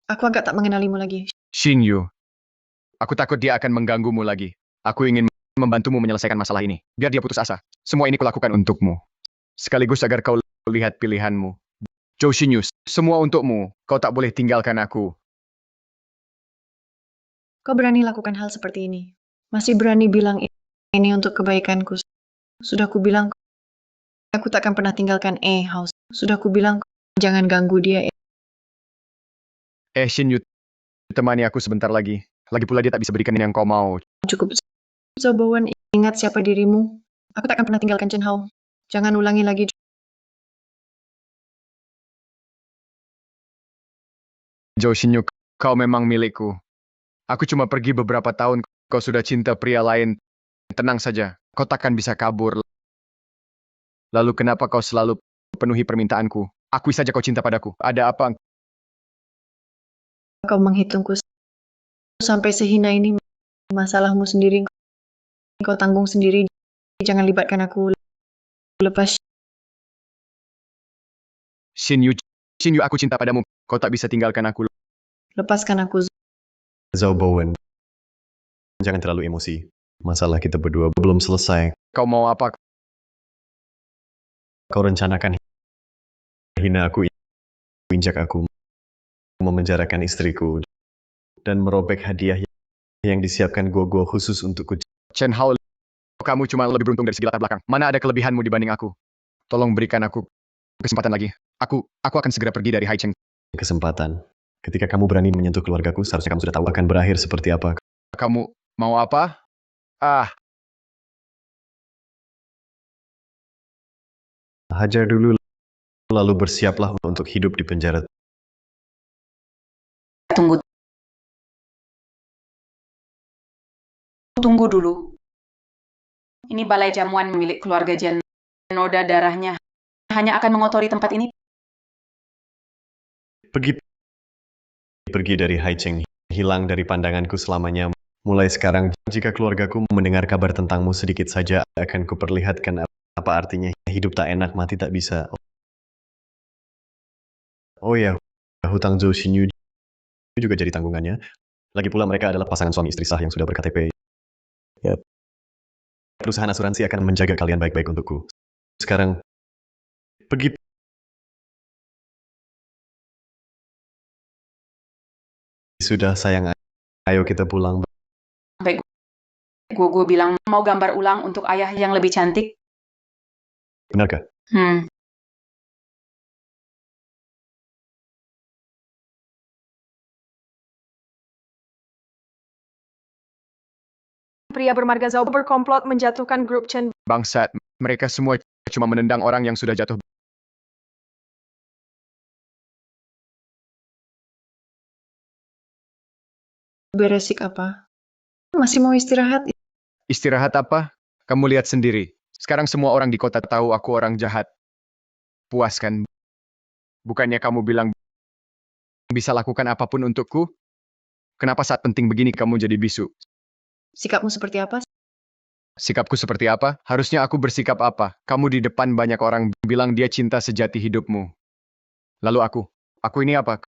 aku agak tak mengenalimu lagi. Shinyu, aku takut dia akan mengganggumu lagi. Aku ingin membantumu menyelesaikan masalah ini. Biar dia putus asa. Semua ini kulakukan untukmu. Sekaligus agar kau lihat pilihanmu. Zhou Xinyu, semua untukmu. Kau tak boleh tinggalkan aku. Kau berani lakukan hal seperti ini. Masih berani bilang ini untuk kebaikanku. Sudah ku bilang aku takkan pernah tinggalkan House. Sudah ku bilang jangan ganggu dia. Shinyu, temani aku sebentar lagi. Lagi pula dia tak bisa berikan yang kau mau. Cukup. Zhou Bowen, ingat siapa dirimu. Aku takkan pernah tinggalkan Chen Hao. Jangan ulangi lagi. Zhou Xinyu, kau memang milikku. Aku cuma pergi beberapa tahun, kau sudah cinta pria lain. Tenang saja, kau takkan bisa kabur. Lalu kenapa kau selalu penuhi permintaanku? Akui saja kau cinta padaku. Ada apa? Kau menghitungku sampai sehina ini. Masalahmu sendiri. Kau tanggung sendiri. Jangan libatkan aku. Lepas. Shinyu, aku cinta padamu. Kau tak bisa tinggalkan aku. Lepaskan aku. Zhou Bowen, jangan terlalu emosi. Masalah kita berdua belum selesai. Kau mau apa? Kau rencanakan hina aku, injak aku, memenjarakan istriku, dan merobek hadiah yang disiapkan Guo khusus untukku. Chen Hao, kamu cuma lebih beruntung dari segi latar belakang. Mana ada kelebihanmu dibanding aku? Tolong berikan aku kesempatan lagi. Aku akan segera pergi dari Haicheng. Kesempatan. Ketika kamu berani menyentuh keluargaku, seharusnya kamu sudah tahu akan berakhir seperti apa. Kamu mau apa? Hajar dulu, lalu bersiaplah untuk hidup di penjara. Tunggu dulu. Ini balai jamuan milik keluarga Jen. Noda darahnya hanya akan mengotori tempat ini. Pergi dari Haicheng, hilang dari pandanganku selamanya. Mulai sekarang, jika keluargaku mendengar kabar tentangmu sedikit saja, akan kuperlihatkan apa artinya hidup tak enak, mati tak bisa. Oh ya, hutang Zhou Xinyu juga jadi tanggungannya. Lagi pula mereka adalah pasangan suami istri sah yang sudah ber-KTP. Ya, perusahaan asuransi akan menjaga kalian baik-baik untukku. Sekarang, pergi. Sudah sayang, ayo kita pulang. Baik, gue bilang mau gambar ulang untuk ayah yang lebih cantik. Benarkah? Pria bermarga Zhao berkomplot menjatuhkan grup Chen. Bangsat, mereka semua cuma menendang orang yang sudah jatuh. Beresik apa? Masih mau istirahat? Istirahat apa? Kamu lihat sendiri. Sekarang semua orang di kota tahu aku orang jahat. Puas kan? Bukannya kamu bilang bisa lakukan apapun untukku? Kenapa saat penting begini kamu jadi bisu? Sikapmu seperti apa? Sikapku seperti apa? Harusnya aku bersikap apa? Kamu di depan banyak orang bilang dia cinta sejati hidupmu. Lalu aku ini apa?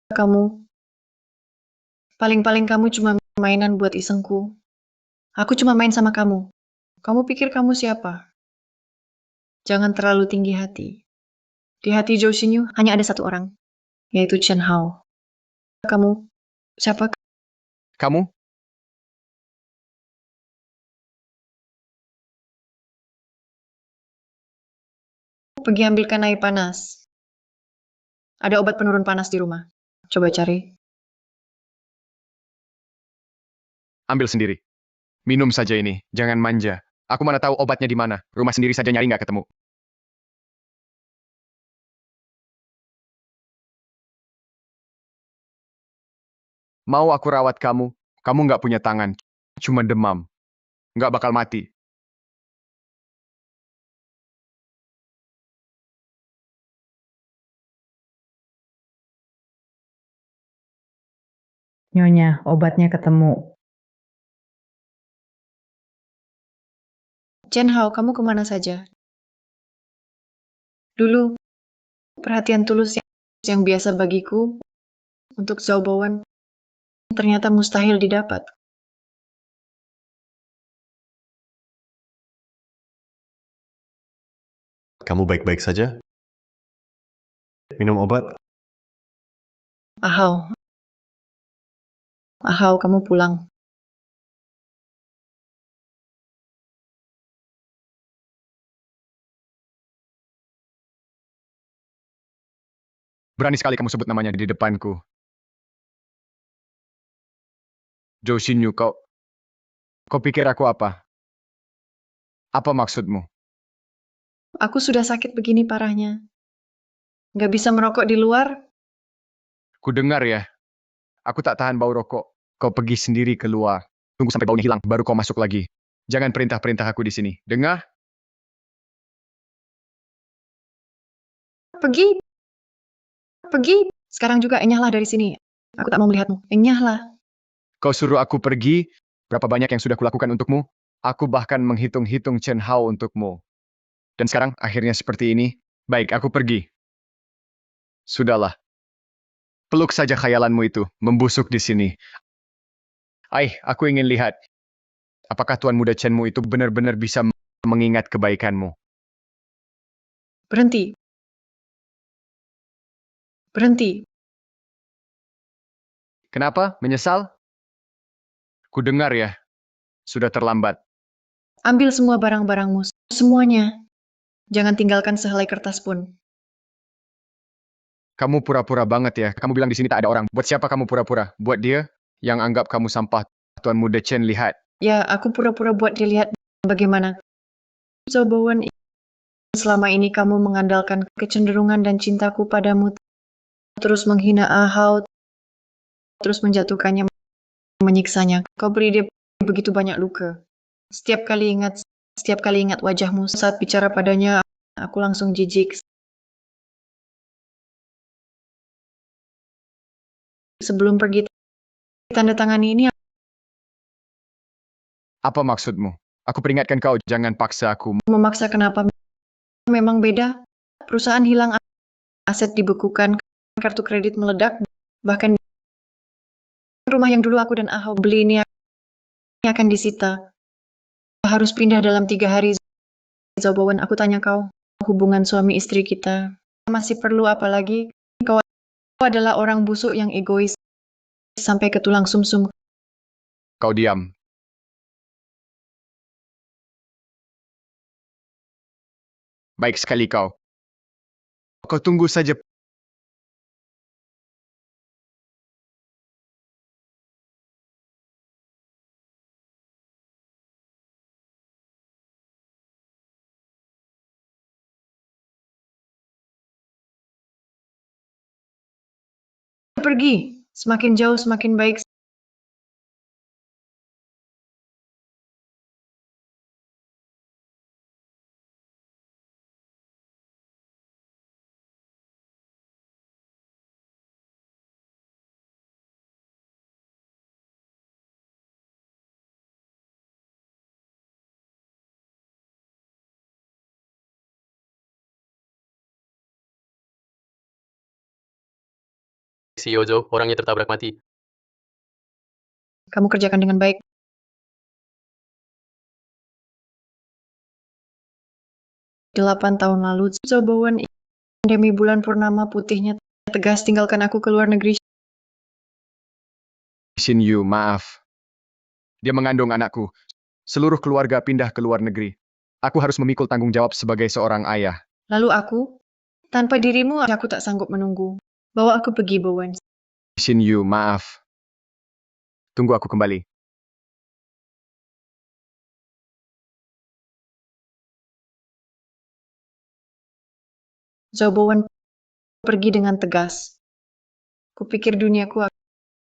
Kamu. Paling-paling kamu cuma mainan buat isengku. Aku cuma main sama kamu. Kamu pikir kamu siapa? Jangan terlalu tinggi hati. Di hati Zhou Xinyu hanya ada satu orang, yaitu Chen Hao. Kamu, siapa? Kamu? Pergi ambilkan air panas. Ada obat penurun panas di rumah. Coba cari. Ambil sendiri. Minum saja ini, jangan manja. Aku mana tahu obatnya di mana. Rumah sendiri saja nyari nggak ketemu. Mau aku rawat kamu? Kamu nggak punya tangan. Cuma demam. Nggak bakal mati. Nyonya, obatnya ketemu. Chen Hao, kamu kemana saja? Dulu, perhatian tulus yang biasa bagiku untuk Zhao Bowen ternyata mustahil didapat. Kamu baik-baik saja? Minum obat? Ahau, kamu pulang. Berani sekali kamu sebut namanya di depanku. Zhou Xinyu, kau pikir aku apa? Apa maksudmu? Aku sudah sakit begini parahnya. Nggak bisa merokok di luar. Ku dengar ya. Aku tak tahan bau rokok. Kau pergi sendiri keluar. Tunggu sampai baunya hilang, baru kau masuk lagi. Jangan perintah-perintah aku di sini. Dengar? Pergi. Sekarang juga enyahlah dari sini. Aku tak mau melihatmu. Enyahlah. Kau suruh aku pergi, berapa banyak yang sudah kulakukan untukmu? Aku bahkan menghitung-hitung Chen Hao untukmu. Dan sekarang akhirnya seperti ini. Baik, aku pergi. Sudahlah. Peluk saja khayalanmu itu, membusuk di sini. Aku ingin lihat. Apakah Tuan Muda Chenmu itu benar-benar bisa mengingat kebaikanmu? Berhenti. Kenapa? Menyesal? Ku dengar ya. Sudah terlambat. Ambil semua barang-barangmu. Semuanya. Jangan tinggalkan sehelai kertas pun. Kamu pura-pura banget ya. Kamu bilang di sini tak ada orang. Buat siapa kamu pura-pura? Buat dia yang anggap kamu sampah. Tuan Muda Chen, lihat. Ya, aku pura-pura buat dilihat bagaimana. Zhao Bowen, selama ini kamu mengandalkan kecenderungan dan cintaku padamu, terus menghina Ahau, terus menjatuhkannya, menyiksanya. Kau beri dia begitu banyak luka. Setiap kali ingat wajahmu saat bicara padanya, aku langsung jijik. Sebelum pergi tanda tangan ini, Apa maksudmu? Aku peringatkan kau, jangan paksa aku. memaksa kenapa? Memang beda. Perusahaan hilang, aset dibekukan, kartu kredit meledak, bahkan rumah yang dulu aku dan Ahau beli ini akan disita. Harus pindah dalam 3 hari. Zhao Bowen, aku tanya kau, hubungan suami istri kita masih perlu apa lagi? Kau adalah orang busuk yang egois sampai ke tulang sumsum. Kau diam. Baik sekali kau. Kau tunggu saja. Pergi, semakin jauh semakin baik. CEO Zhou, orangnya tertabrak mati. Kamu kerjakan dengan baik. Delapan tahun lalu, Zhao Bowen, demi bulan purnama putihnya tegas tinggalkan aku ke luar negeri. Xin Yu, maaf. Dia mengandung anakku. Seluruh keluarga pindah ke luar negeri. Aku harus memikul tanggung jawab sebagai seorang ayah. Lalu aku, tanpa dirimu aku tak sanggup menunggu. Bawa aku pergi, Bowen. Xin Yu, maaf. Tunggu aku kembali. Zhao Bowen pergi dengan tegas. Kupikir duniaku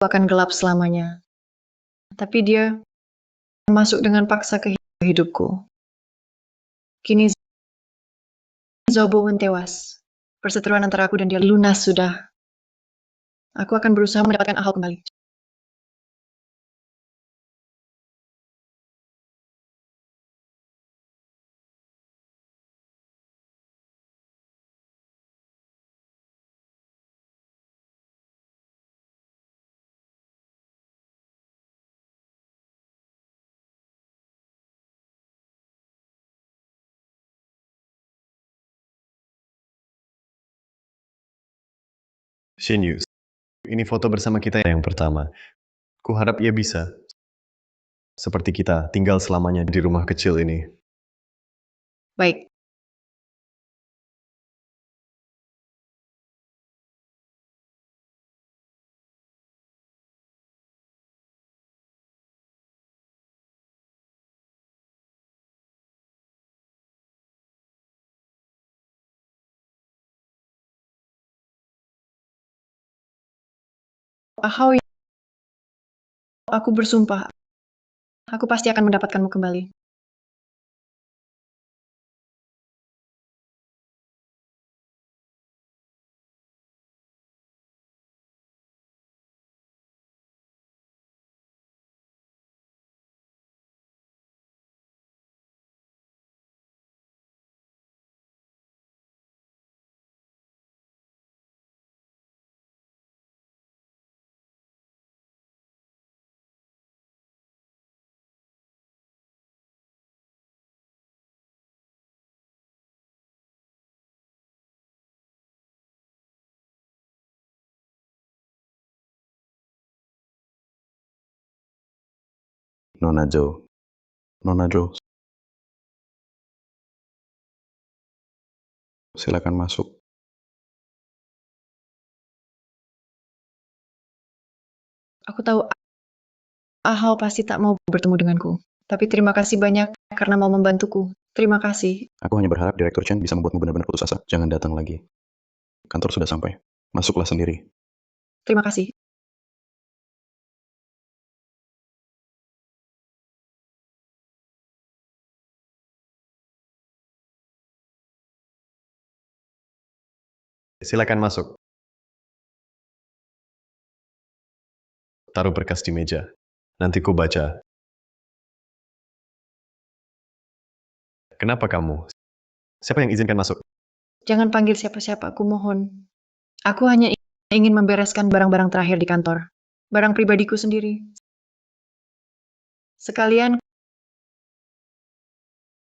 akan gelap selamanya. Tapi dia masuk dengan paksa ke hidupku. Kini Zhao Bowen tewas. Perseteruan antara aku dan dia lunas sudah. Aku akan berusaha mendapatkan Ahau kembali. Shinyu, ini foto bersama kita yang pertama. Kuharap ia bisa, seperti kita, tinggal selamanya di rumah kecil ini. Baik. Ahau, aku bersumpah, aku pasti akan mendapatkanmu kembali. Nona Joe. Nona Joe, silakan masuk. Aku tahu Ahau pasti tak mau bertemu denganku. Tapi terima kasih banyak karena mau membantuku. Terima kasih. Aku hanya berharap Direktur Chen bisa membuatmu benar-benar putus asa. Jangan datang lagi. Kantor sudah sampai. Masuklah sendiri. Terima kasih. Silakan masuk. Taruh berkas di meja. Nanti ku baca. Kenapa kamu? Siapa yang izinkan masuk? Jangan panggil siapa-siapa, aku mohon. Aku hanya ingin membereskan barang-barang terakhir di kantor. Barang pribadiku sendiri. Sekalian,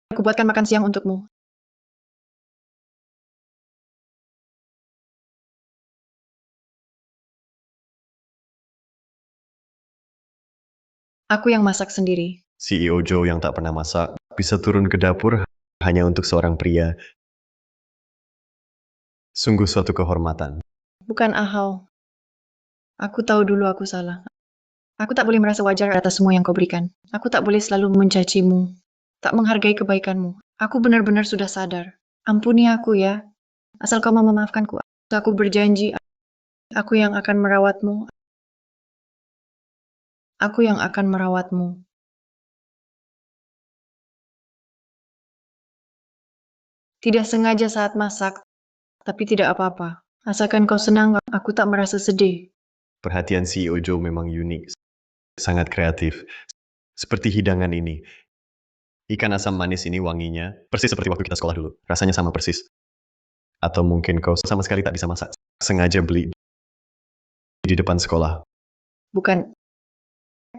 aku buatkan makan siang untukmu. Aku yang masak sendiri. CEO Joe yang tak pernah masak bisa turun ke dapur hanya untuk seorang pria. Sungguh suatu kehormatan. Bukan Ahau. Aku tahu dulu aku salah. Aku tak boleh merasa wajar atas semua yang kau berikan. Aku tak boleh selalu mencacimu, tak menghargai kebaikanmu. Aku benar-benar sudah sadar. Ampuni aku ya. Asal kau mau memaafkanku. Aku berjanji, aku yang akan merawatmu. Aku yang akan merawatmu. Tidak sengaja saat masak, tapi tidak apa-apa. Asalkan kau senang, aku tak merasa sedih. Perhatian CEO Joe memang unik. Sangat kreatif. Seperti hidangan ini. Ikan asam manis ini wanginya persis seperti waktu kita sekolah dulu. Rasanya sama persis. Atau mungkin kau sama sekali tak bisa masak. Sengaja beli di depan sekolah. Bukan.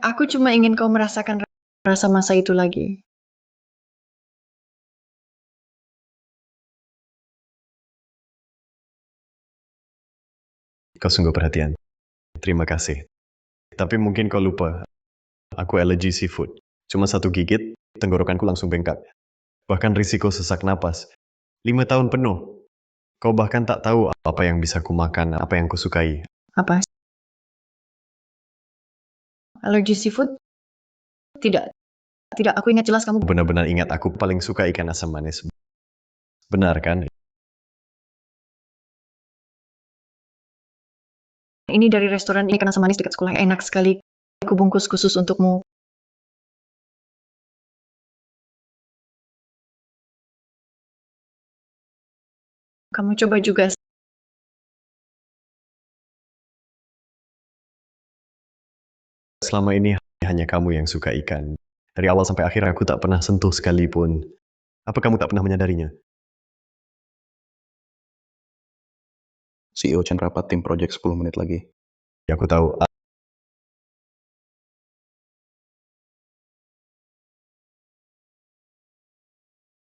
Aku cuma ingin kau merasakan rasa masa itu lagi. Kau sungguh perhatian. Terima kasih. Tapi mungkin kau lupa. Aku alergi seafood. Cuma satu gigit, tenggorokanku langsung bengkak. Bahkan risiko sesak napas. 5 tahun penuh. Kau bahkan tak tahu apa yang bisa kumakan, apa yang kusukai. Apa? Alergi seafood? Tidak. Tidak, aku ingat jelas kamu. Benar-benar ingat aku paling suka ikan asam manis. Benar kan? Ini dari restoran ikan asam manis dekat sekolah. Enak sekali. Aku bungkus khusus untukmu. Kamu coba juga. Selama ini hanya kamu yang suka ikan. Dari awal sampai akhir aku tak pernah sentuh sekalipun. Apa kamu tak pernah menyadarinya? CEO Chen rapat tim project 10 menit lagi. Ya, aku tahu.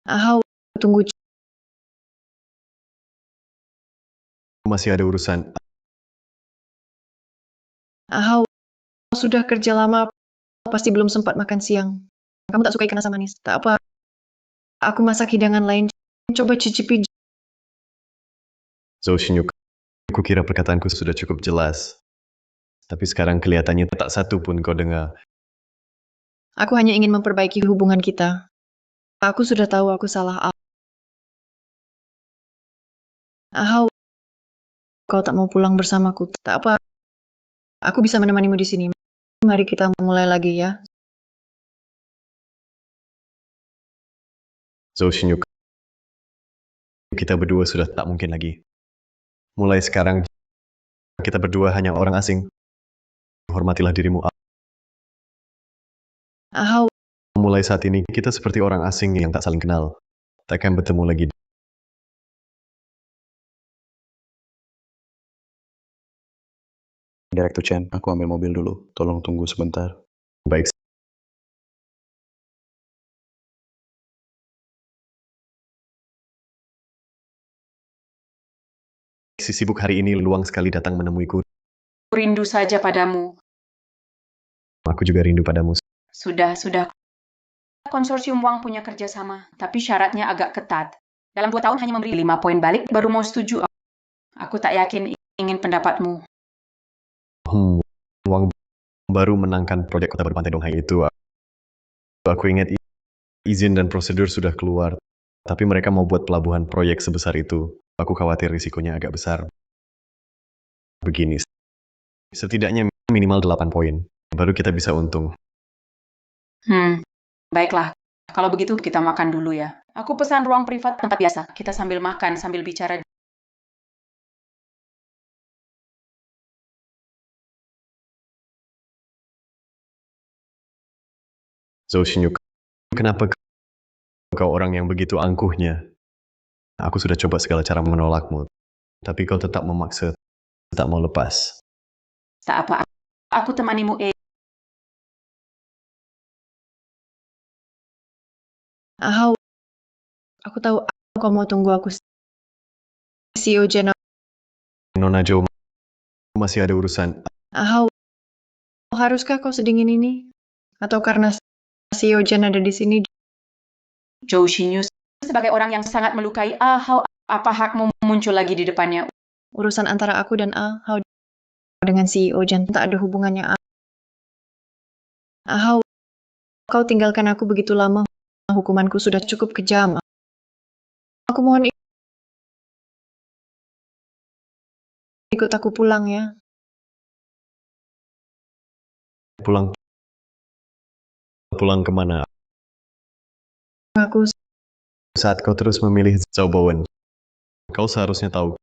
Ahau, tunggu. Masih ada urusan. Ahau, sudah kerja lama, pasti belum sempat makan siang. Kamu tak suka ikan asam manis? Tak apa, aku masak hidangan lain. Coba cicipi. Zhou Xinyu, aku kira perkataanku sudah cukup jelas. Tapi sekarang kelihatannya tak satu pun kau dengar. Aku hanya ingin memperbaiki hubungan kita. Aku sudah tahu aku salah. Ahau, kau tak mau pulang bersamaku. Tak apa, aku bisa menemanimu di sini. Mari kita mulai lagi ya. Zhou Xinyu, kita berdua sudah tak mungkin lagi. Mulai sekarang, kita berdua hanya orang asing. Hormatilah dirimu. Ahau, Mulai saat ini, kita seperti orang asing yang tak saling kenal. Takkan bertemu lagi. Direktur Chen, aku ambil mobil dulu. Tolong tunggu sebentar. Baik. Si sibuk hari ini luang sekali datang menemuiku. Rindu saja padamu. Aku juga rindu padamu. Sudah. Konsorsium Wang punya kerjasama, tapi syaratnya agak ketat. Dalam 2 tahun hanya memberi 5 poin balik, baru mau setuju. Aku tak yakin ingin pendapatmu. Wang baru menangkan proyek Kota Baru Pantai Donghai itu. Aku ingat izin dan prosedur sudah keluar. Tapi mereka mau buat pelabuhan proyek sebesar itu. Aku khawatir risikonya agak besar. Begini, setidaknya minimal 8 poin. Baru kita bisa untung. Baiklah. Kalau begitu kita makan dulu ya. Aku pesan ruang privat tempat biasa. Kita sambil makan, sambil bicara. Zhou Xinyu, kenapa kau orang yang begitu angkuhnya? Aku sudah coba segala cara menolakmu. Tapi kau tetap memaksa, tak mau lepas. Tak apa, aku temanimu. Ahau, aku tahu kau mau tunggu aku. CEO Jen, Nona Zhou, masih ada urusan. Ahau, haruskah kau sedingin ini? Atau karena CEO Jen ada di sini? Zhou Xinyu, sebagai orang yang sangat melukai Ahau, apa hakmu muncul lagi di depannya? Urusan antara aku dan Ahau dengan CEO Jen tak ada hubungannya. Ahau, kau tinggalkan aku begitu lama. Hukumanku sudah cukup kejam. Aku mohon ikut aku pulang ya. Pulang kemana? Aku Saat kau terus memilih Zhao Bowen, kau seharusnya tahu,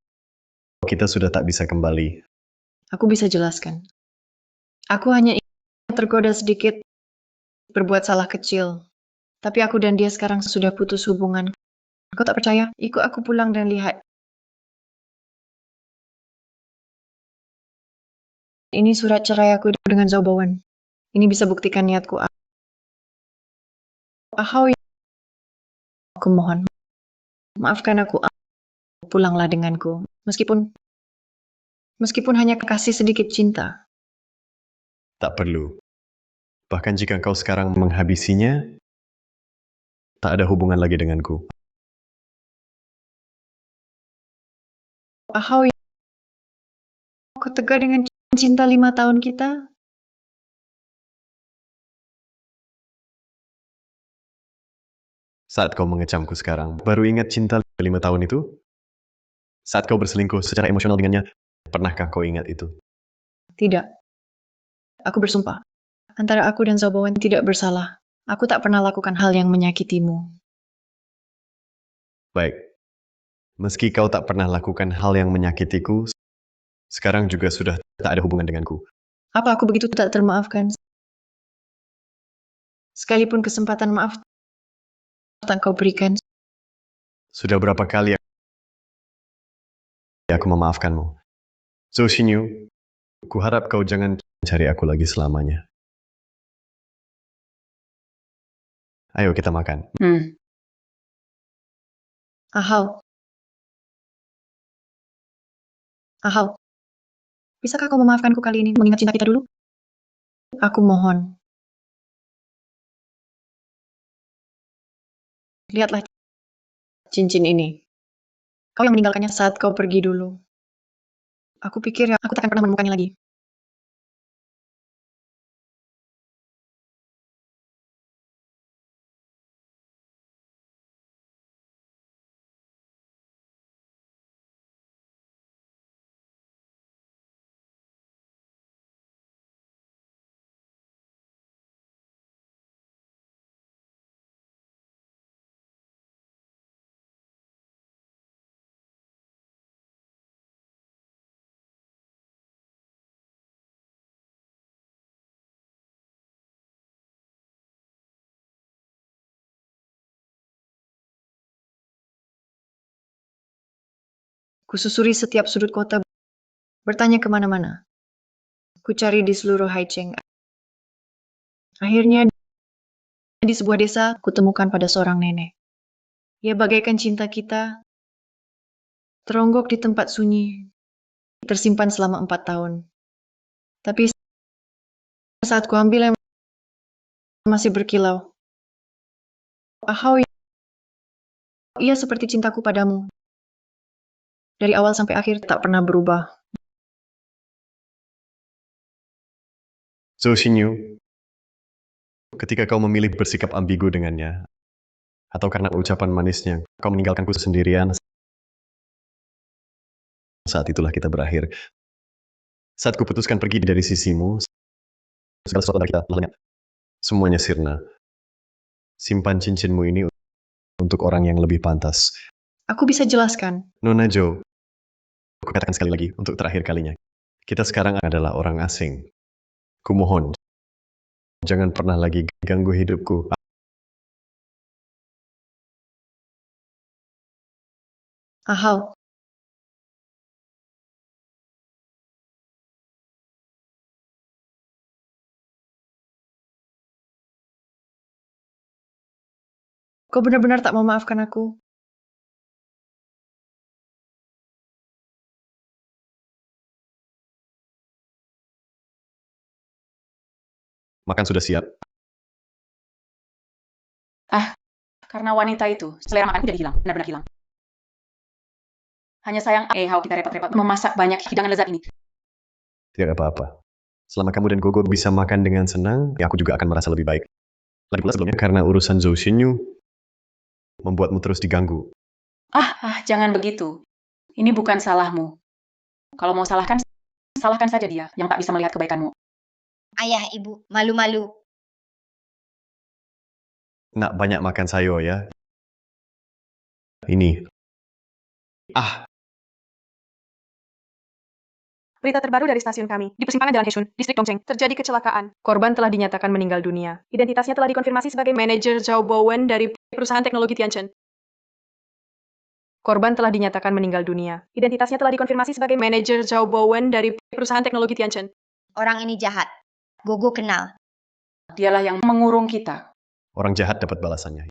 kita sudah tak bisa kembali. Aku bisa jelaskan. Aku hanya ingin tergoda sedikit berbuat salah kecil. Tapi aku dan dia sekarang sudah putus hubungan. Kau tak percaya? Ikut aku pulang dan lihat. Ini surat cerai aku dengan Zhao Bowen. Ini bisa buktikan niatku. Ahau, aku mohon. Maafkan aku. Pulanglah denganku. Meskipun hanya kasih sedikit cinta. Tak perlu. Bahkan jika kau sekarang menghabisinya, tak ada hubungan lagi denganku. Ahau, kau tega dengan cinta 5 tahun kita? Saat kau mengecamku sekarang, baru ingat cinta 5 tahun itu? Saat kau berselingkuh secara emosional dengannya, pernahkah kau ingat itu? Tidak. Aku bersumpah. Antara aku dan Zhao Bowen tidak bersalah. Aku tak pernah lakukan hal yang menyakitimu. Baik. Meski kau tak pernah lakukan hal yang menyakitiku, sekarang juga sudah tak ada hubungan denganku. Apa aku begitu tak termaafkan? Sekalipun kesempatan maaf tak kau berikan. Sudah berapa kali aku memaafkanmu? Zhou Xinyu, kuharap kau jangan cari aku lagi selamanya. Ayo kita makan. Ahau. Bisakah kau memaafkanku kali ini mengingat cinta kita dulu? Aku mohon. Lihatlah cincin ini. Kau yang meninggalkannya saat kau pergi dulu. Aku pikir aku takkan pernah menemukannya lagi. Kususuri setiap sudut kota, bertanya kemana-mana. Ku cari di seluruh Haicheng. Akhirnya di sebuah desa, kutemukan pada seorang nenek. Ia bagaikan cinta kita, teronggok di tempat sunyi, tersimpan selama 4 tahun. Tapi saat ku ambil masih berkilau. Ahau, ia seperti cintaku padamu. Dari awal sampai akhir tak pernah berubah. Zhou Xinyu, ketika kau memilih bersikap ambigu dengannya, atau karena ucapan manisnya, kau meninggalkanku sendirian, saat itulah kita berakhir. Saat kuputuskan pergi dari sisimu, segala sesuatu dari kita lenyap. Semuanya sirna. Simpan cincinmu ini untuk orang yang lebih pantas. Aku bisa jelaskan. Nona Zhou, aku katakan sekali lagi untuk terakhir kalinya. Kita sekarang adalah orang asing. Kumohon, jangan pernah lagi ganggu hidupku. Ahau. Kau benar-benar tak mau maafkan aku. Makan sudah siap. Karena wanita itu, selera makanku jadi hilang, benar-benar hilang. Hanya sayang, how kita repot-repot memasak banyak hidangan lezat ini. Tidak apa-apa. Selama kamu dan Gogo bisa makan dengan senang, ya aku juga akan merasa lebih baik. Lagi pula sebelumnya, karena urusan Zhou Xinyu membuatmu terus diganggu. Jangan begitu. Ini bukan salahmu. Kalau mau salahkan, salahkan saja dia yang tak bisa melihat kebaikanmu. Ayah, ibu, malu-malu. Nak banyak makan sayur ya. Ini. Berita terbaru dari stasiun kami. Di persimpangan Jalan Heishun, distrik Dongcheng, terjadi kecelakaan. Korban telah dinyatakan meninggal dunia. Identitasnya telah dikonfirmasi sebagai manajer Zhao Bowen dari perusahaan teknologi Tianchen. Korban telah dinyatakan meninggal dunia. Identitasnya telah dikonfirmasi sebagai manajer Zhao Bowen dari perusahaan teknologi Tianchen. Orang ini jahat. Gogo kenal. Dialah yang mengurung kita. Orang jahat dapat balasannya.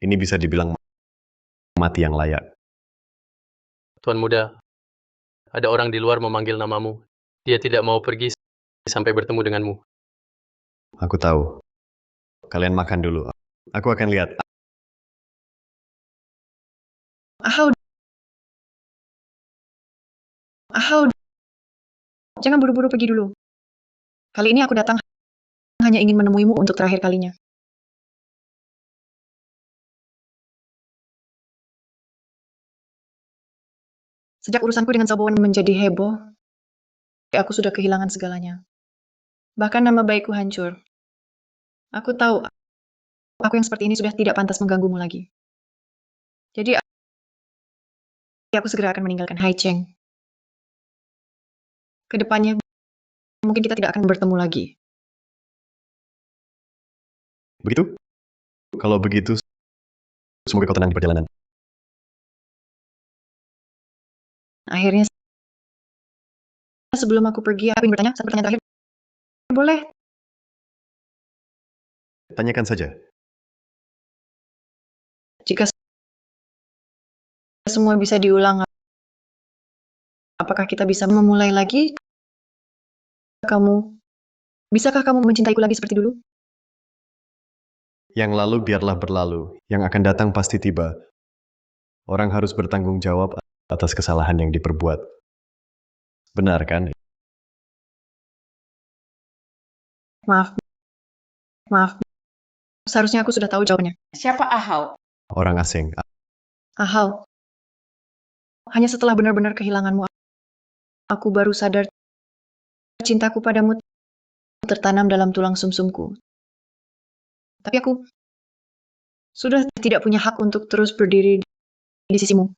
Ini bisa dibilang mati yang layak. Tuan muda, ada orang di luar memanggil namamu. Dia tidak mau pergi sampai bertemu denganmu. Aku tahu. Kalian makan dulu. Aku akan lihat. Ahau. Ahau. Jangan buru-buru pergi dulu. Kali ini aku datang hanya ingin menemuimu untuk terakhir kalinya. Sejak urusanku dengan Zhao Bowen menjadi heboh, aku sudah kehilangan segalanya. Bahkan nama baikku hancur. Aku tahu, aku yang seperti ini sudah tidak pantas mengganggumu lagi. Jadi, aku segera akan meninggalkan Haicheng. Kedepannya, mungkin kita tidak akan bertemu lagi. Begitu? Kalau begitu, semoga kau tenang di perjalanan. Akhirnya, sebelum aku pergi, aku ingin bertanya satu pertanyaan terakhir. Boleh? Tanyakan saja. Jika semua bisa diulang, apakah kita bisa memulai lagi? kamu. Bisakah kamu mencintaiku lagi seperti dulu? Yang lalu biarlah berlalu, yang akan datang pasti tiba. Orang harus bertanggung jawab atas kesalahan yang diperbuat. Benar kan? Maaf. Maaf. Seharusnya aku sudah tahu jawabannya. Siapa Ahau? Orang asing. Ahau. Hanya setelah benar-benar kehilanganmu, aku baru sadar cintaku padamu tertanam dalam tulang sumsumku. Tapi aku sudah tidak punya hak untuk terus berdiri di sisimu.